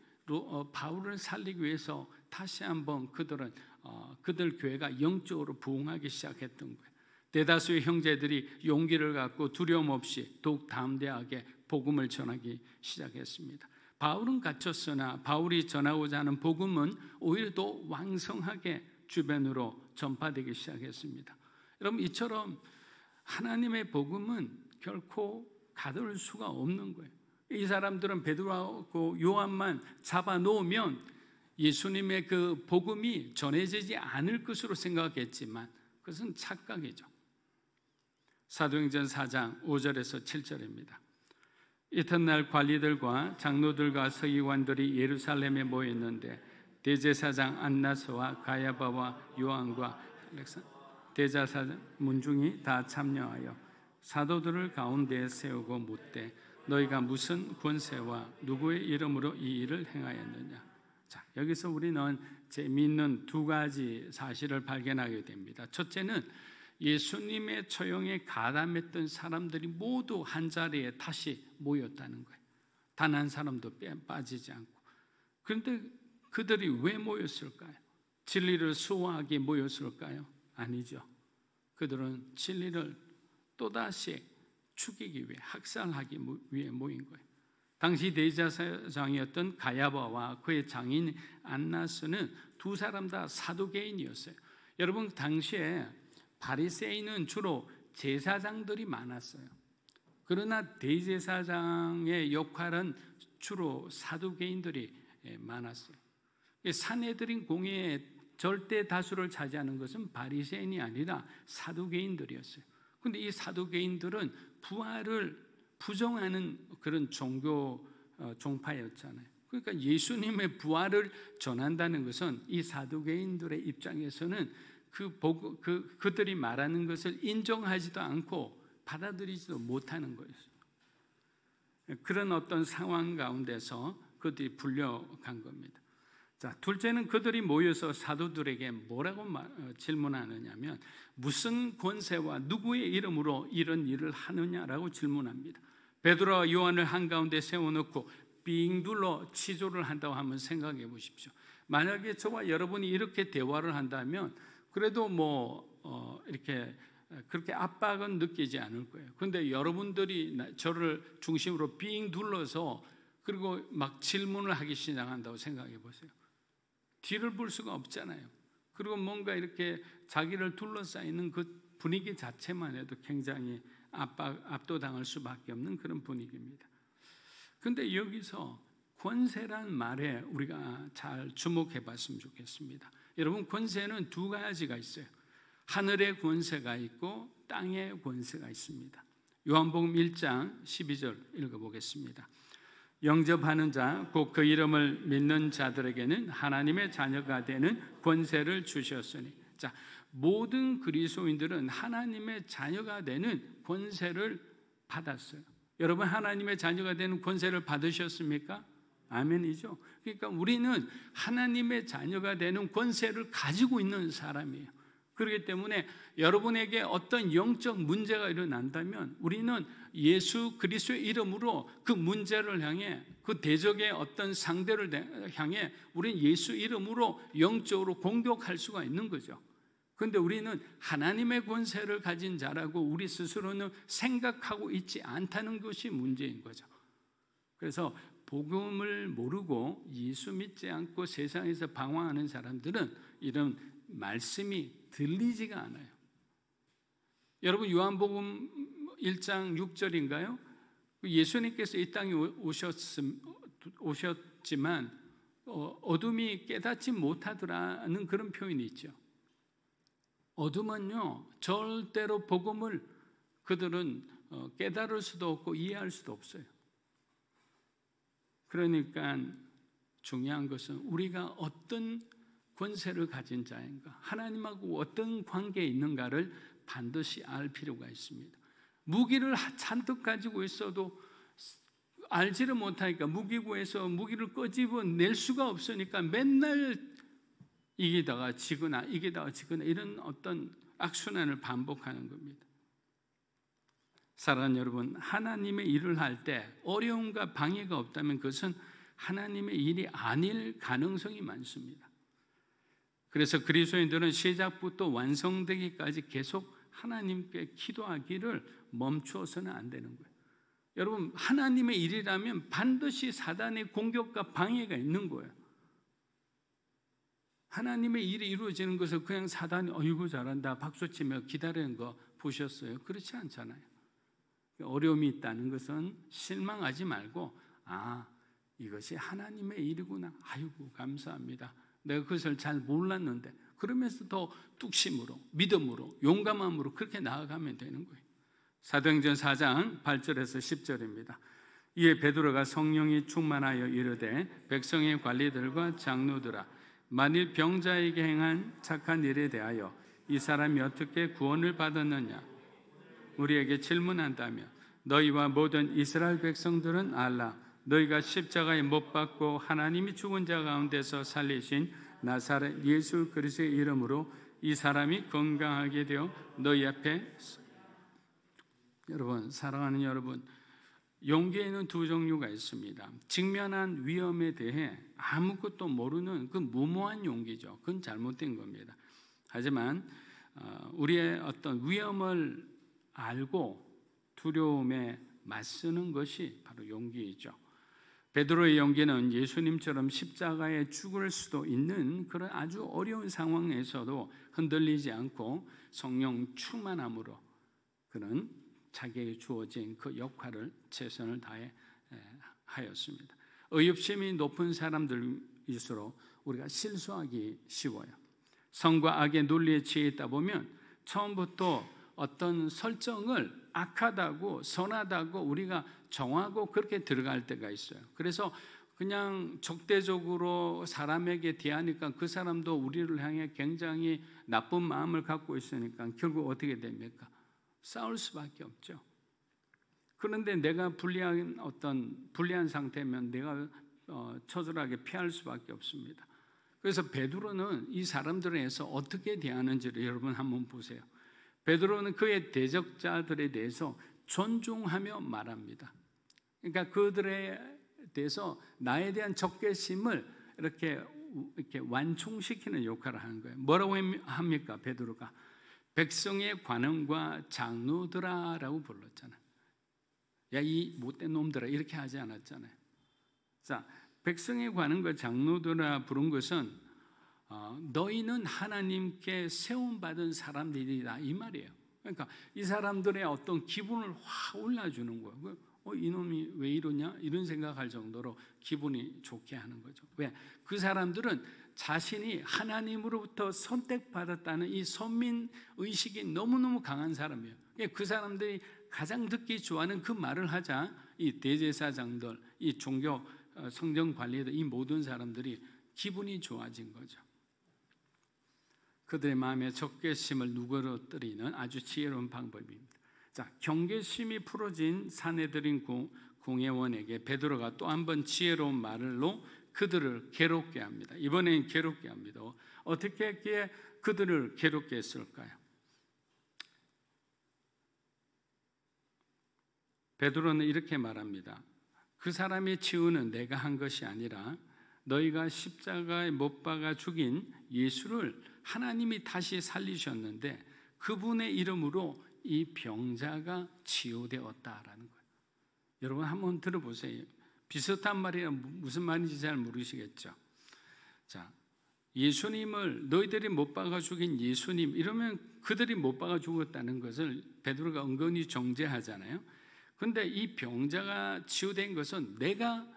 바울을 살리기 위해서 다시 한번 그들 교회가 영적으로 부흥하기 시작했던 거예요. 대다수의 형제들이 용기를 갖고 두려움 없이 더욱 담대하게 복음을 전하기 시작했습니다. 바울은 갇혔으나 바울이 전하고자 하는 복음은 오히려 더 왕성하게 주변으로 전파되기 시작했습니다. 여러분, 이처럼 하나님의 복음은 결코 가둘 수가 없는 거예요. 이 사람들은 베드로하고 요한만 잡아놓으면 예수님의 그 복음이 전해지지 않을 것으로 생각했지만 그것은 착각이죠. 사도행전 4장 5절에서 7절입니다. 이튿날 관리들과 장로들과 서기관들이 예루살렘에 모였는데 대제사장 안나스와 가야바와 요한과 대제사장 문중이 다 참여하여 사도들을 가운데에 세우고 묻되 너희가 무슨 권세와 누구의 이름으로 이 일을 행하였느냐. 자, 여기서 우리는 재미있는 두 가지 사실을 발견하게 됩니다. 첫째는 예수님의 처형에 가담했던 사람들이 모두 한자리에 다시 모였다는 거예요. 단 한 사람도 빠지지 않고. 그런데 그들이 왜 모였을까요? 진리를 수호하기 모였을까요? 아니죠. 그들은 진리를 또다시 죽이기 위해, 학살하기 위해 모인 거예요. 당시 대제사장이었던 가야바와 그의 장인 안나스는 두 사람 다 사두개인이었어요. 여러분, 당시에 바리새인은 주로 제사장들이 많았어요. 그러나 대제사장의 역할은 주로 사두개인들이 많았어요. 산헤드린 공회의 절대 다수를 차지하는 것은 바리새인이 아니라 사두개인들이었어요. 그런데 이 사두개인들은 부활을 부정하는 그런 종파였잖아요. 그러니까 예수님의 부활을 전한다는 것은 이 사두개인들의 입장에서는 그들이 말하는 것을 인정하지도 않고 받아들이지도 못하는 거였어요. 그런 어떤 상황 가운데서 그들이 불려간 겁니다. 자, 둘째는 그들이 모여서 사도들에게 뭐라고 질문하느냐면 무슨 권세와 누구의 이름으로 이런 일을 하느냐라고 질문합니다. 베드로와 요한을 한가운데 세워놓고 빙 둘러 치조를 한다고 한번 생각해 보십시오. 만약에 저와 여러분이 이렇게 대화를 한다면 그래도 이렇게 그렇게 압박은 느끼지 않을 거예요. 그런데 여러분들이 저를 중심으로 빙 둘러서 그리고 막 질문을 하기 시작한다고 생각해 보세요. 뒤를 볼 수가 없잖아요. 그리고 뭔가 이렇게 자기를 둘러싸이는 그 분위기 자체만 해도 굉장히 압도당할 수밖에 없는 그런 분위기입니다. 그런데 여기서 권세란 말에 우리가 잘 주목해 봤으면 좋겠습니다. 여러분, 권세는 두 가지가 있어요. 하늘의 권세가 있고 땅의 권세가 있습니다. 요한복음 1장 12절 읽어보겠습니다. 영접하는 자, 곧 그 이름을 믿는 자들에게는 하나님의 자녀가 되는 권세를 주셨으니. 자, 모든 그리스도인들은 하나님의 자녀가 되는 권세를 받았어요. 여러분, 하나님의 자녀가 되는 권세를 받으셨습니까? 아멘이죠. 그러니까 우리는 하나님의 자녀가 되는 권세를 가지고 있는 사람이에요. 그렇기 때문에 여러분에게 어떤 영적 문제가 일어난다면 우리는 예수 그리스도의 이름으로 그 문제를 향해, 그 대적의 어떤 상대를 향해 우리는 예수 이름으로 영적으로 공격할 수가 있는 거죠. 그런데 우리는 하나님의 권세를 가진 자라고 우리 스스로는 생각하고 있지 않다는 것이 문제인 거죠. 그래서 복음을 모르고 예수 믿지 않고 세상에서 방황하는 사람들은 이런 말씀이 들리지가 않아요. 여러분, 요한복음 1장 6절인가요? 예수님께서 이 땅에 오셨지만 어둠이 깨닫지 못하더라는 그런 표현이 있죠. 어둠은요, 절대로 복음을 그들은 깨달을 수도 없고 이해할 수도 없어요. 그러니까 중요한 것은 우리가 어떤 권세를 가진 자인가, 하나님하고 어떤 관계에 있는가를 반드시 알 필요가 있습니다. 무기를 잔뜩 가지고 있어도 알지를 못하니까 무기고에서 무기를 끄집어낼 수가 없으니까 맨날 이기다가 지거나 이런 어떤 악순환을 반복하는 겁니다. 사랑하는 여러분, 하나님의 일을 할 때 어려움과 방해가 없다면 그것은 하나님의 일이 아닐 가능성이 많습니다. 그래서 그리스도인들은 시작부터 완성되기까지 계속 하나님께 기도하기를 멈추어서는 안 되는 거예요. 여러분, 하나님의 일이라면 반드시 사단의 공격과 방해가 있는 거예요. 하나님의 일이 이루어지는 것을 그냥 사단이 어이구 잘한다 박수치며 기다리는 거 보셨어요? 그렇지 않잖아요. 어려움이 있다는 것은 실망하지 말고 이것이 하나님의 일이구나. 아이고 감사합니다. 내가 그것을 잘 몰랐는데, 그러면서 더 뚝심으로, 믿음으로, 용감함으로 그렇게 나아가면 되는 거예요. 사도행전 4장 8절에서 10절입니다. 이에 베드로가 성령이 충만하여 이르되 백성의 관리들과 장로들아, 만일 병자에게 행한 착한 일에 대하여 이 사람이 어떻게 구원을 받았느냐 우리에게 질문한다며 너희와 모든 이스라엘 백성들은 알라. 너희가 십자가에 못 박고 하나님이 죽은 자 가운데서 살리신 나사렛 예수 그리스도의 이름으로 이 사람이 건강하게 되어 너희 앞에. 여러분, 사랑하는 여러분, 용기에는 두 종류가 있습니다. 직면한 위험에 대해 아무것도 모르는 그 무모한 용기죠. 그건 잘못된 겁니다. 하지만 우리의 어떤 위험을 알고 두려움에 맞서는 것이 바로 용기이죠. 베드로의 용기는 예수님처럼 십자가에 죽을 수도 있는 그런 아주 어려운 상황에서도 흔들리지 않고 성령 충만함으로 그는 자기에게 주어진 그 역할을 최선을 다해 하였습니다. 의협심이 높은 사람들일수록 우리가 실수하기 쉬워요. 선과 악의 논리에 취해 있다 보면 처음부터 어떤 설정을 악하다고 선하다고 우리가 정하고 그렇게 들어갈 때가 있어요. 그래서 그냥 적대적으로 사람에게 대하니까 그 사람도 우리를 향해 굉장히 나쁜 마음을 갖고 있으니까 결국 어떻게 됩니까? 싸울 수밖에 없죠. 그런데 내가 불리한 상태면 내가 처절하게 피할 수밖에 없습니다. 그래서 베드로는 이 사람들에서 어떻게 대하는지를 여러분 한번 보세요. 베드로는 그의 대적자들에 대해서 존중하며 말합니다. 그러니까 그들에 대해서 나에 대한 적개심을 이렇게 완충시키는 역할을 하는 거예요. 뭐라고 합니까? 베드로가 백성의 관원과 장로들아라고 불렀잖아요. 야, 이 못된 놈들아, 이렇게 하지 않았잖아요. 자, 백성의 관원과 장로들아 부른 것은 너희는 하나님께 세움받은 사람들이다, 이 말이에요. 그러니까 이 사람들의 어떤 기분을 확 올려주는 거예요. 이놈이 왜 이러냐? 이런 생각할 정도로 기분이 좋게 하는 거죠. 왜? 그 사람들은 자신이 하나님으로부터 선택받았다는 이 선민의식이 너무너무 강한 사람이에요. 그 사람들이 가장 듣기 좋아하는 그 말을 하자 이 대제사장들, 이 종교 성전 관리들, 이 모든 사람들이 기분이 좋아진 거죠. 그들의 마음에 적개심을 누그러뜨리는 아주 지혜로운 방법입니다. 자, 경계심이 풀어진 사내들인 공회원에게 베드로가 또 한 번 지혜로운 말로 그들을 괴롭게 합니다. 이번엔 괴롭게 합니다. 어떻게 했기에 그들을 괴롭게 했을까요? 베드로는 이렇게 말합니다. 그 사람의 치유는 내가 한 것이 아니라 너희가 십자가에 못 박아 죽인 예수를 하나님이 다시 살리셨는데 그분의 이름으로 이 병자가 치유되었다라는 거예요. 여러분 한번 들어보세요. 비슷한 말이라 무슨 말인지 잘 모르시겠죠. 자, 예수님을 너희들이 못 박아 죽인 예수님, 이러면 그들이 못 박아 죽었다는 것을 베드로가 은근히 정죄하잖아요. 그런데 이 병자가 치유된 것은 내가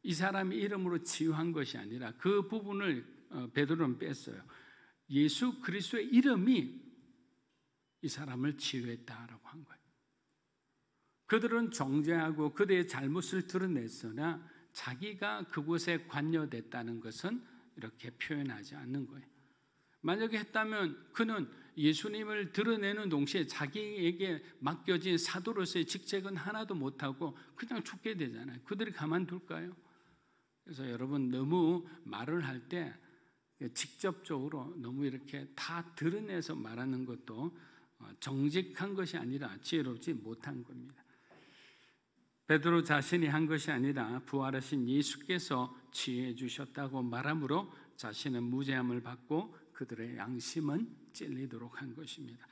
이 사람의 이름으로 치유한 것이 아니라 그 부분을 베드로는 뺐어요. 예수 그리스도의 이름이 이 사람을 치유했다라고 한 거예요. 그들은 정죄하고 그들의 잘못을 드러냈으나 자기가 그곳에 관여됐다는 것은 이렇게 표현하지 않는 거예요. 만약에 했다면 그는 예수님을 드러내는 동시에 자기에게 맡겨진 사도로서의 직책은 하나도 못하고 그냥 죽게 되잖아요. 그들이 가만둘까요? 그래서 여러분 너무 말을 할 때 직접적으로 너무 이렇게 다 드러내서 말하는 것도 정직한 것이 아니라 지혜롭지 못한 겁니다. 베드로 자신이 한 것이 아니라 부활하신 예수께서 치유해 주셨다고 말함으로 자신은 무죄함을 받고 그들의 양심은 찔리도록 한 것입니다.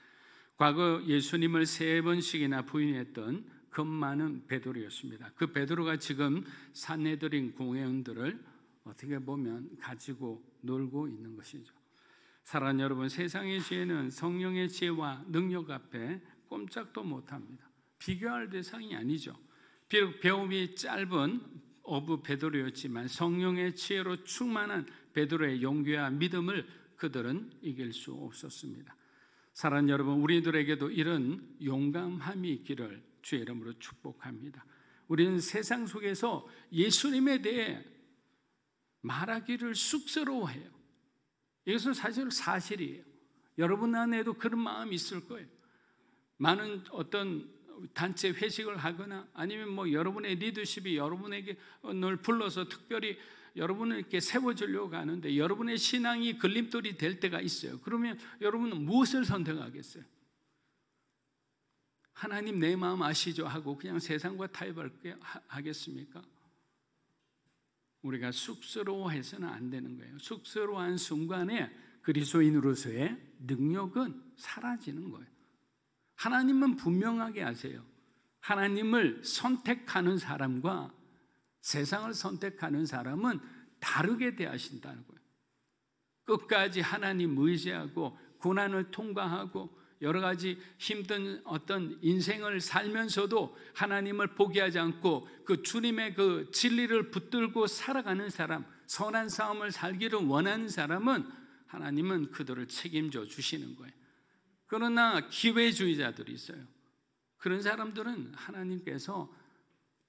과거 예수님을 3번씩이나 부인했던 겁많은 베드로였습니다. 그 베드로가 지금 산헤드린 공회원들을 어떻게 보면 가지고 놀고 있는 것이죠. 사랑하는 여러분, 세상의 지혜는 성령의 지혜와 능력 앞에 꼼짝도 못합니다. 비교할 대상이 아니죠. 비록 배움이 짧은 어부 베드로였지만 성령의 지혜로 충만한 베드로의 용기와 믿음을 그들은 이길 수 없었습니다. 사랑하는 여러분, 우리들에게도 이런 용감함이 있기를 주의 이름으로 축복합니다. 우리는 세상 속에서 예수님에 대해 말하기를 쑥스러워해요. 이것은 사실 사실이에요. 여러분 안에도 그런 마음이 있을 거예요. 많은 어떤 단체 회식을 하거나 아니면 뭐 여러분의 리더십이 여러분에게 늘 불러서 특별히 여러분을 이렇게 세워주려고 하는데 여러분의 신앙이 걸림돌이 될 때가 있어요. 그러면 여러분은 무엇을 선택하겠어요? 하나님 내 마음 아시죠? 하고 그냥 세상과 타협하겠습니까? 우리가 쑥스러워해서는 안 되는 거예요. 쑥스러워한 순간에 그리스도인으로서의 능력은 사라지는 거예요. 하나님은 분명하게 아세요. 하나님을 선택하는 사람과 세상을 선택하는 사람은 다르게 대하신다는 거예요. 끝까지 하나님 의지하고 고난을 통과하고 여러 가지 힘든 어떤 인생을 살면서도 하나님을 포기하지 않고 그 주님의 그 진리를 붙들고 살아가는 사람, 선한 삶을 살기를 원하는 사람은 하나님은 그들을 책임져 주시는 거예요. 그러나 기회주의자들이 있어요. 그런 사람들은 하나님께서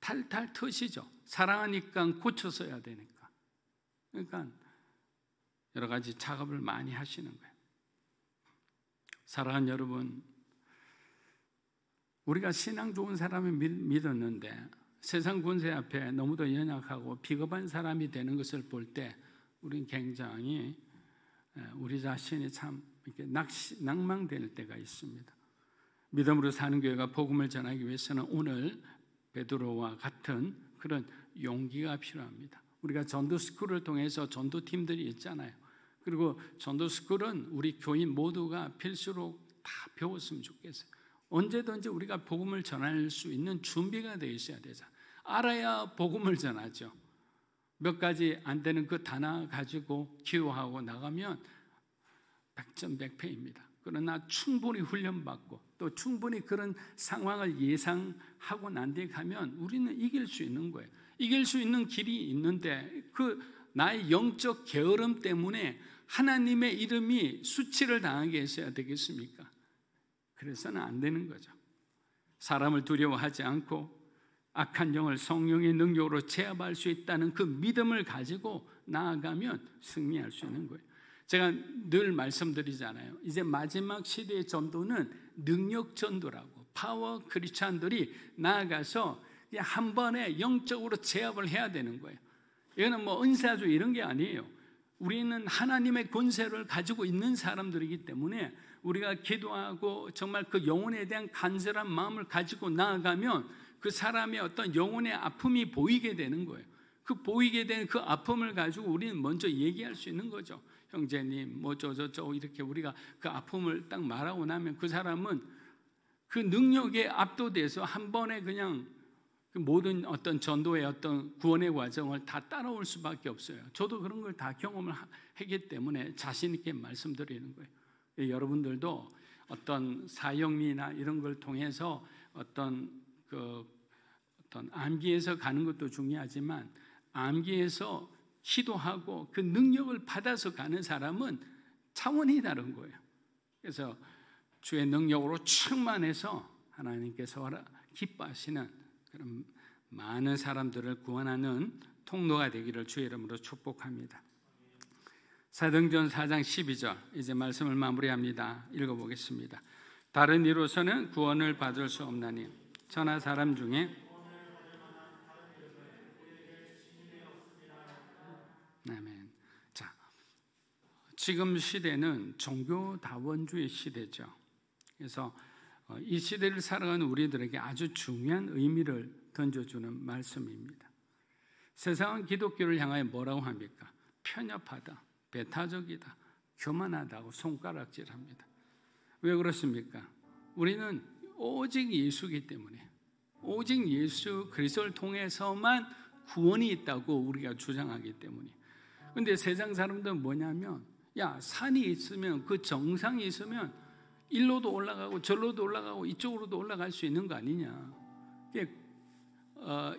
탈탈 터지죠. 사랑하니까 고쳐서야 되니까. 그러니까 여러 가지 작업을 많이 하시는 거예요. 사랑하는 여러분, 우리가 신앙 좋은 사람을 믿었는데 세상 권세 앞에 너무도 연약하고 비겁한 사람이 되는 것을 볼 때 우리는 굉장히 우리 자신이 참 이렇게 낭망될 때가 있습니다. 믿음으로 사는 교회가 복음을 전하기 위해서는 오늘 베드로와 같은 그런 용기가 필요합니다. 우리가 전도 스쿨을 통해서 전도팀들이 있잖아요. 그리고 전도 스쿨은 우리 교인 모두가 필수로 다 배웠으면 좋겠어요. 언제든지 우리가 복음을 전할 수 있는 준비가 되어 있어야 되잖아요. 알아야 복음을 전하죠. 몇 가지 안 되는 그 단어 가지고 기도하고 나가면 백전백패입니다. 그러나 충분히 훈련받고 또 충분히 그런 상황을 예상하고 난 뒤에 가면 우리는 이길 수 있는 거예요. 이길 수 있는 길이 있는데 그 나의 영적 게으름 때문에 하나님의 이름이 수치를 당하게 했어야 되겠습니까? 그래서는 안 되는 거죠. 사람을 두려워하지 않고 악한 영을 성령의 능력으로 제압할 수 있다는 그 믿음을 가지고 나아가면 승리할 수 있는 거예요. 제가 늘 말씀드리잖아요. 이제 마지막 시대의 전도는 능력 전도라고, 파워 크리스찬들이 나아가서 한 번에 영적으로 제압을 해야 되는 거예요. 이거는 뭐 은사주 이런 게 아니에요. 우리는 하나님의 권세를 가지고 있는 사람들이기 때문에 우리가 기도하고 정말 그 영혼에 대한 간절한 마음을 가지고 나아가면 그 사람의 어떤 영혼의 아픔이 보이게 되는 거예요. 그 보이게 되는 그 아픔을 가지고 우리는 먼저 얘기할 수 있는 거죠. 형제님, 뭐 저저저 이렇게 우리가 그 아픔을 딱 말하고 나면 그 사람은 그 능력에 압도돼서 한 번에 그냥 그 모든 어떤 전도의 어떤 구원의 과정을 다 따라올 수밖에 없어요. 저도 그런 걸 다 경험을 했기 때문에 자신 있게 말씀드리는 거예요. 여러분들도 어떤 사역이나 이런 걸 통해서 어떤 암기에서 가는 것도 중요하지만 암기에서 기도하고 그 능력을 받아서 가는 사람은 차원이 다른 거예요. 그래서 주의 능력으로 충만해서 하나님께서 기뻐하시는 그런 많은 사람들을 구원하는 통로가 되기를 주의 이름으로 축복합니다. 사도행전 4장 12절 이제 말씀을 마무리합니다. 읽어보겠습니다. 다른 이로서는 구원을 받을 수 없나니 천하 사람 중에 아멘. 자, 지금 시대는 종교다원주의 시대죠. 그래서 이 시대를 살아가는 우리들에게 아주 중요한 의미를 던져주는 말씀입니다. 세상은 기독교를 향하여 뭐라고 합니까? 편협하다, 배타적이다, 교만하다고 손가락질합니다. 왜 그렇습니까? 우리는 오직 예수이기 때문에, 오직 예수 그리스도를 통해서만 구원이 있다고 우리가 주장하기 때문에. 근데 세상 사람들은 뭐냐면, 야, 산이 있으면, 그 정상이 있으면 일로도 올라가고 절로도 올라가고 이쪽으로도 올라갈 수 있는 거 아니냐.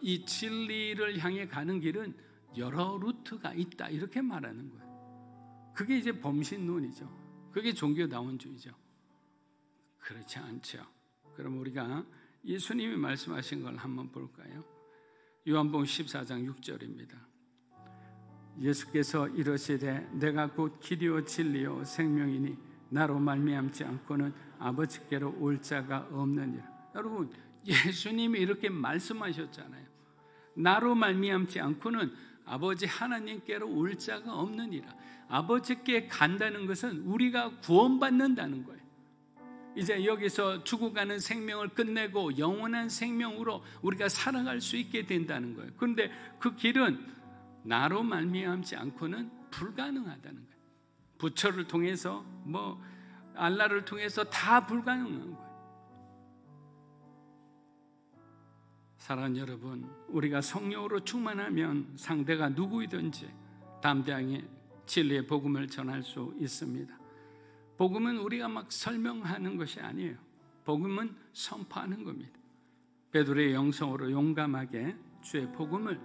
이 진리를 향해 가는 길은 여러 루트가 있다, 이렇게 말하는 거예요. 그게 이제 범신론이죠. 그게 종교다원주의죠. 그렇지 않죠. 그럼 우리가 예수님이 말씀하신 걸 한번 볼까요? 요한복음 14장 6절입니다. 예수께서 이르시되 내가 곧 길이요 진리요 생명이니 나로 말미암지 않고는 아버지께로 올 자가 없느니라. 여러분, 예수님이 이렇게 말씀하셨잖아요. 나로 말미암지 않고는 아버지 하나님께로 올 자가 없느니라. 아버지께 간다는 것은 우리가 구원받는다는 거예요. 이제 여기서 죽어가는 생명을 끝내고 영원한 생명으로 우리가 살아갈 수 있게 된다는 거예요. 그런데 그 길은 나로 말미암지 않고는 불가능하다는 거예요. 부처를 통해서 뭐 알라를 통해서 다 불가능한 거예요. 사랑하는 여러분, 우리가 성령으로 충만하면 상대가 누구이든지 담대하게 진리의 복음을 전할 수 있습니다. 복음은 우리가 막 설명하는 것이 아니에요. 복음은 선포하는 겁니다. 베드로의 영성으로 용감하게 주의 복음을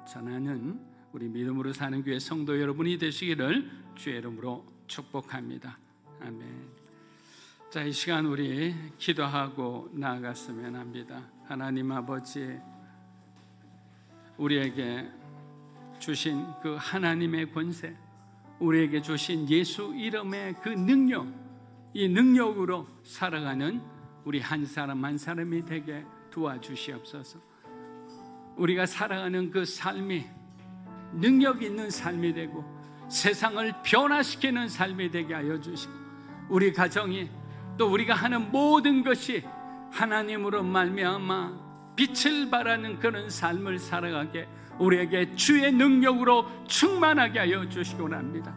전하는 우리 믿음으로 사는 교회 성도 여러분이 되시기를 주의 이름으로 축복합니다. 아멘. 자, 이 시간 우리 기도하고 나아갔으면 합니다. 하나님 아버지, 우리에게 주신 그 하나님의 권세, 우리에게 주신 예수 이름의 그 능력, 이 능력으로 살아가는 우리 한 사람 한 사람이 되게 도와주시옵소서. 우리가 살아가는 그 삶이 능력 있는 삶이 되고 세상을 변화시키는 삶이 되게 하여 주시고, 우리 가정이 또 우리가 하는 모든 것이 하나님으로 말미암아 빛을 발하는 그런 삶을 살아가게 우리에게 주의 능력으로 충만하게 하여 주시기 합니다.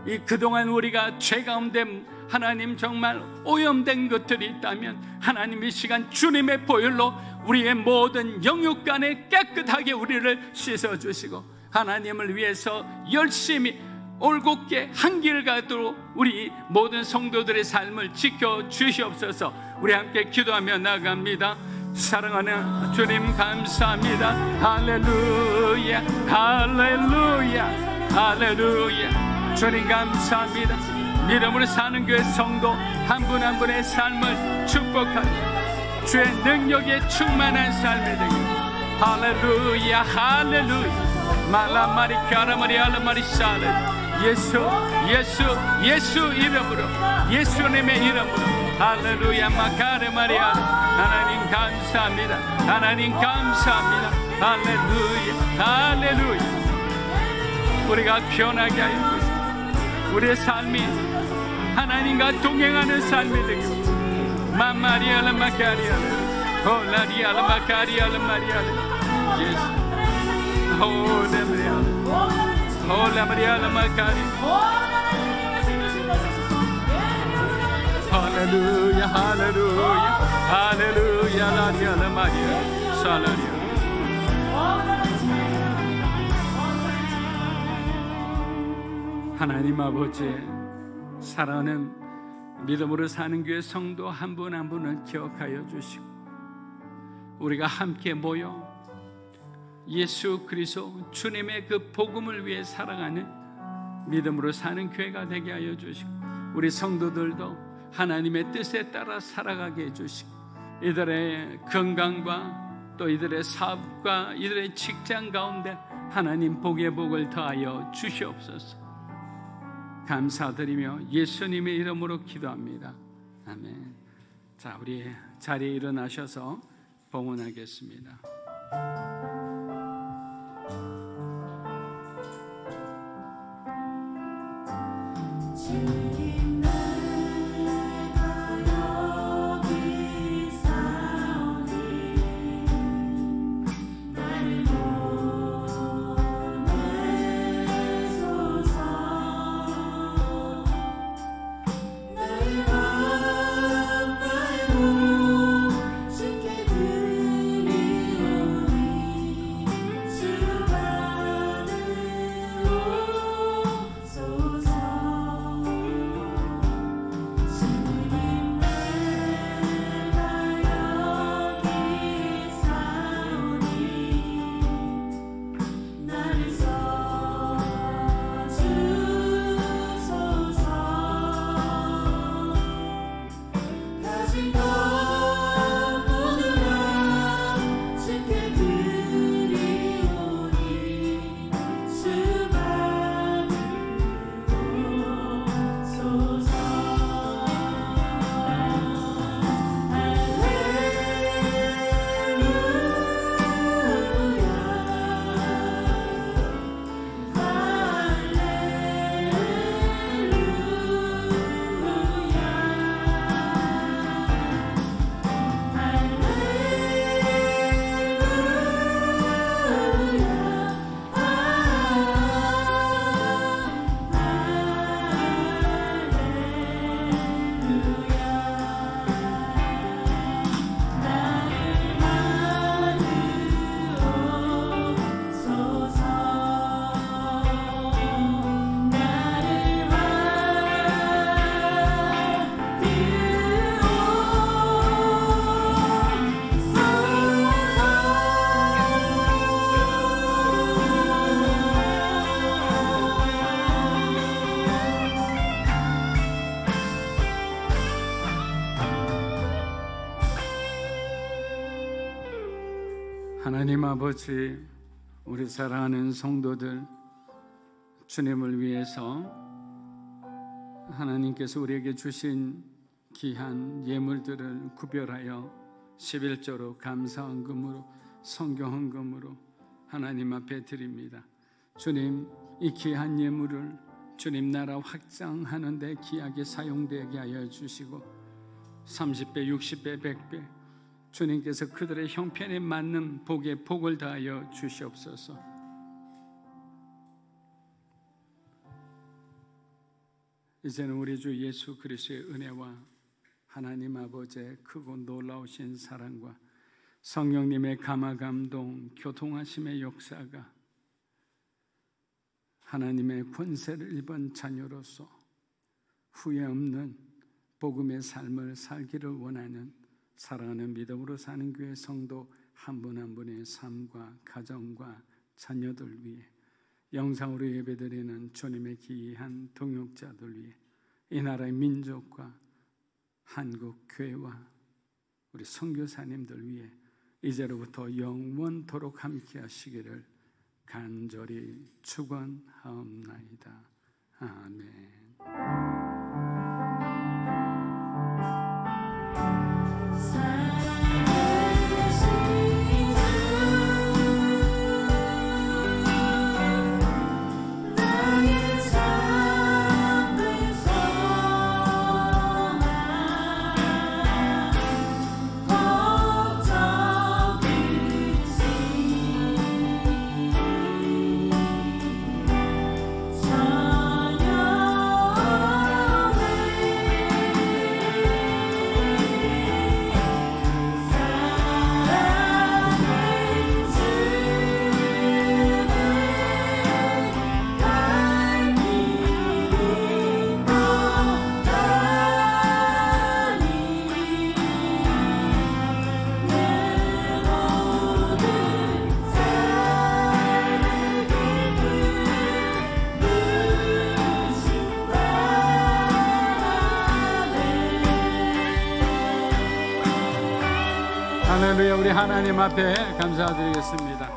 이 그동안 우리가 죄 가운데 하나님 정말 오염된 것들이 있다면 하나님 이 시간 주님의 보혈로 우리의 모든 영육간에 깨끗하게 우리를 씻어주시고 하나님을 위해서 열심히 올곧게 한 길 가도록 우리 모든 성도들의 삶을 지켜주시옵소서. 우리 함께 기도하며 나갑니다. 사랑하는 주님 감사합니다. 할렐루야 할렐루야 할렐루야. 주님 감사합니다. 믿음으로 사는 교회 성도 한 분 한 분의 삶을 축복하며 주의 능력에 충만한 삶이 되길. 할렐루야 할렐루야. 말라마리 까라마리 알라마리 살레. 예수 이름으로, 예수님의 이름으로 할렐루야 마카레 마리아. 하나님 감사합니다. 하나님 감사합니다. 할렐루야 할렐루야. 우리가 변하게 하여 주시고 우리의 삶이 하나님과 동행하는 삶이 되고 마마리아라 마카리아라 홀라리아라 마카리아라 마리아라 예수 홀라마리아라 홀라마리아라 마카리 할렐루야 할렐루야 할렐루야 라리아라 마리아 살라리아. 하나님 아버지, 사랑하는 믿음으로 사는 교회 성도 한 분 한 분을 기억하여 주시고 우리가 함께 모여 예수 그리스도 주님의 그 복음을 위해 살아가는 믿음으로 사는 교회가 되게 하여 주시고 우리 성도들도 하나님의 뜻에 따라 살아가게 해주시고 이들의 건강과 또 이들의 사업과 이들의 직장 가운데 하나님 복의 복을 더하여 주시옵소서. 감사드리며 예수님의 이름으로 기도합니다. 아멘. 자, 우리 자리에 일어나셔서 봉헌하겠습니다. 하나님 아버지, 우리 사랑하는 성도들, 주님을 위해서 하나님께서 우리에게 주신 귀한 예물들을 구별하여 11조로 감사헌금으로, 성경헌금으로 하나님 앞에 드립니다. 주님, 이 귀한 예물을 주님 나라 확장하는 데 귀하게 사용되게 하여 주시고 30배, 60배, 100배 주님께서 그들의 형편에 맞는 복에 복을 다하여 주시옵소서. 이제는 우리 주 예수 그리스도의 은혜와 하나님 아버지의 크고 놀라우신 사랑과 성령님의 감화감동, 교통하심의 역사가 하나님의 권세를 입은 자녀로서 후회 없는 복음의 삶을 살기를 원하는 사랑하는 믿음으로 사는 교회 성도 한 분 한 분의 삶과 가정과 자녀들 위해, 영상으로 예배드리는 주님의 귀한 동역자들 위해, 이 나라의 민족과 한국 교회와 우리 선교사님들 위해 이제로부터 영원토록 함께 하시기를 간절히 축원하옵나이다. 아멘. 할렐루야. 우리 하나님 앞에 감사드리겠습니다.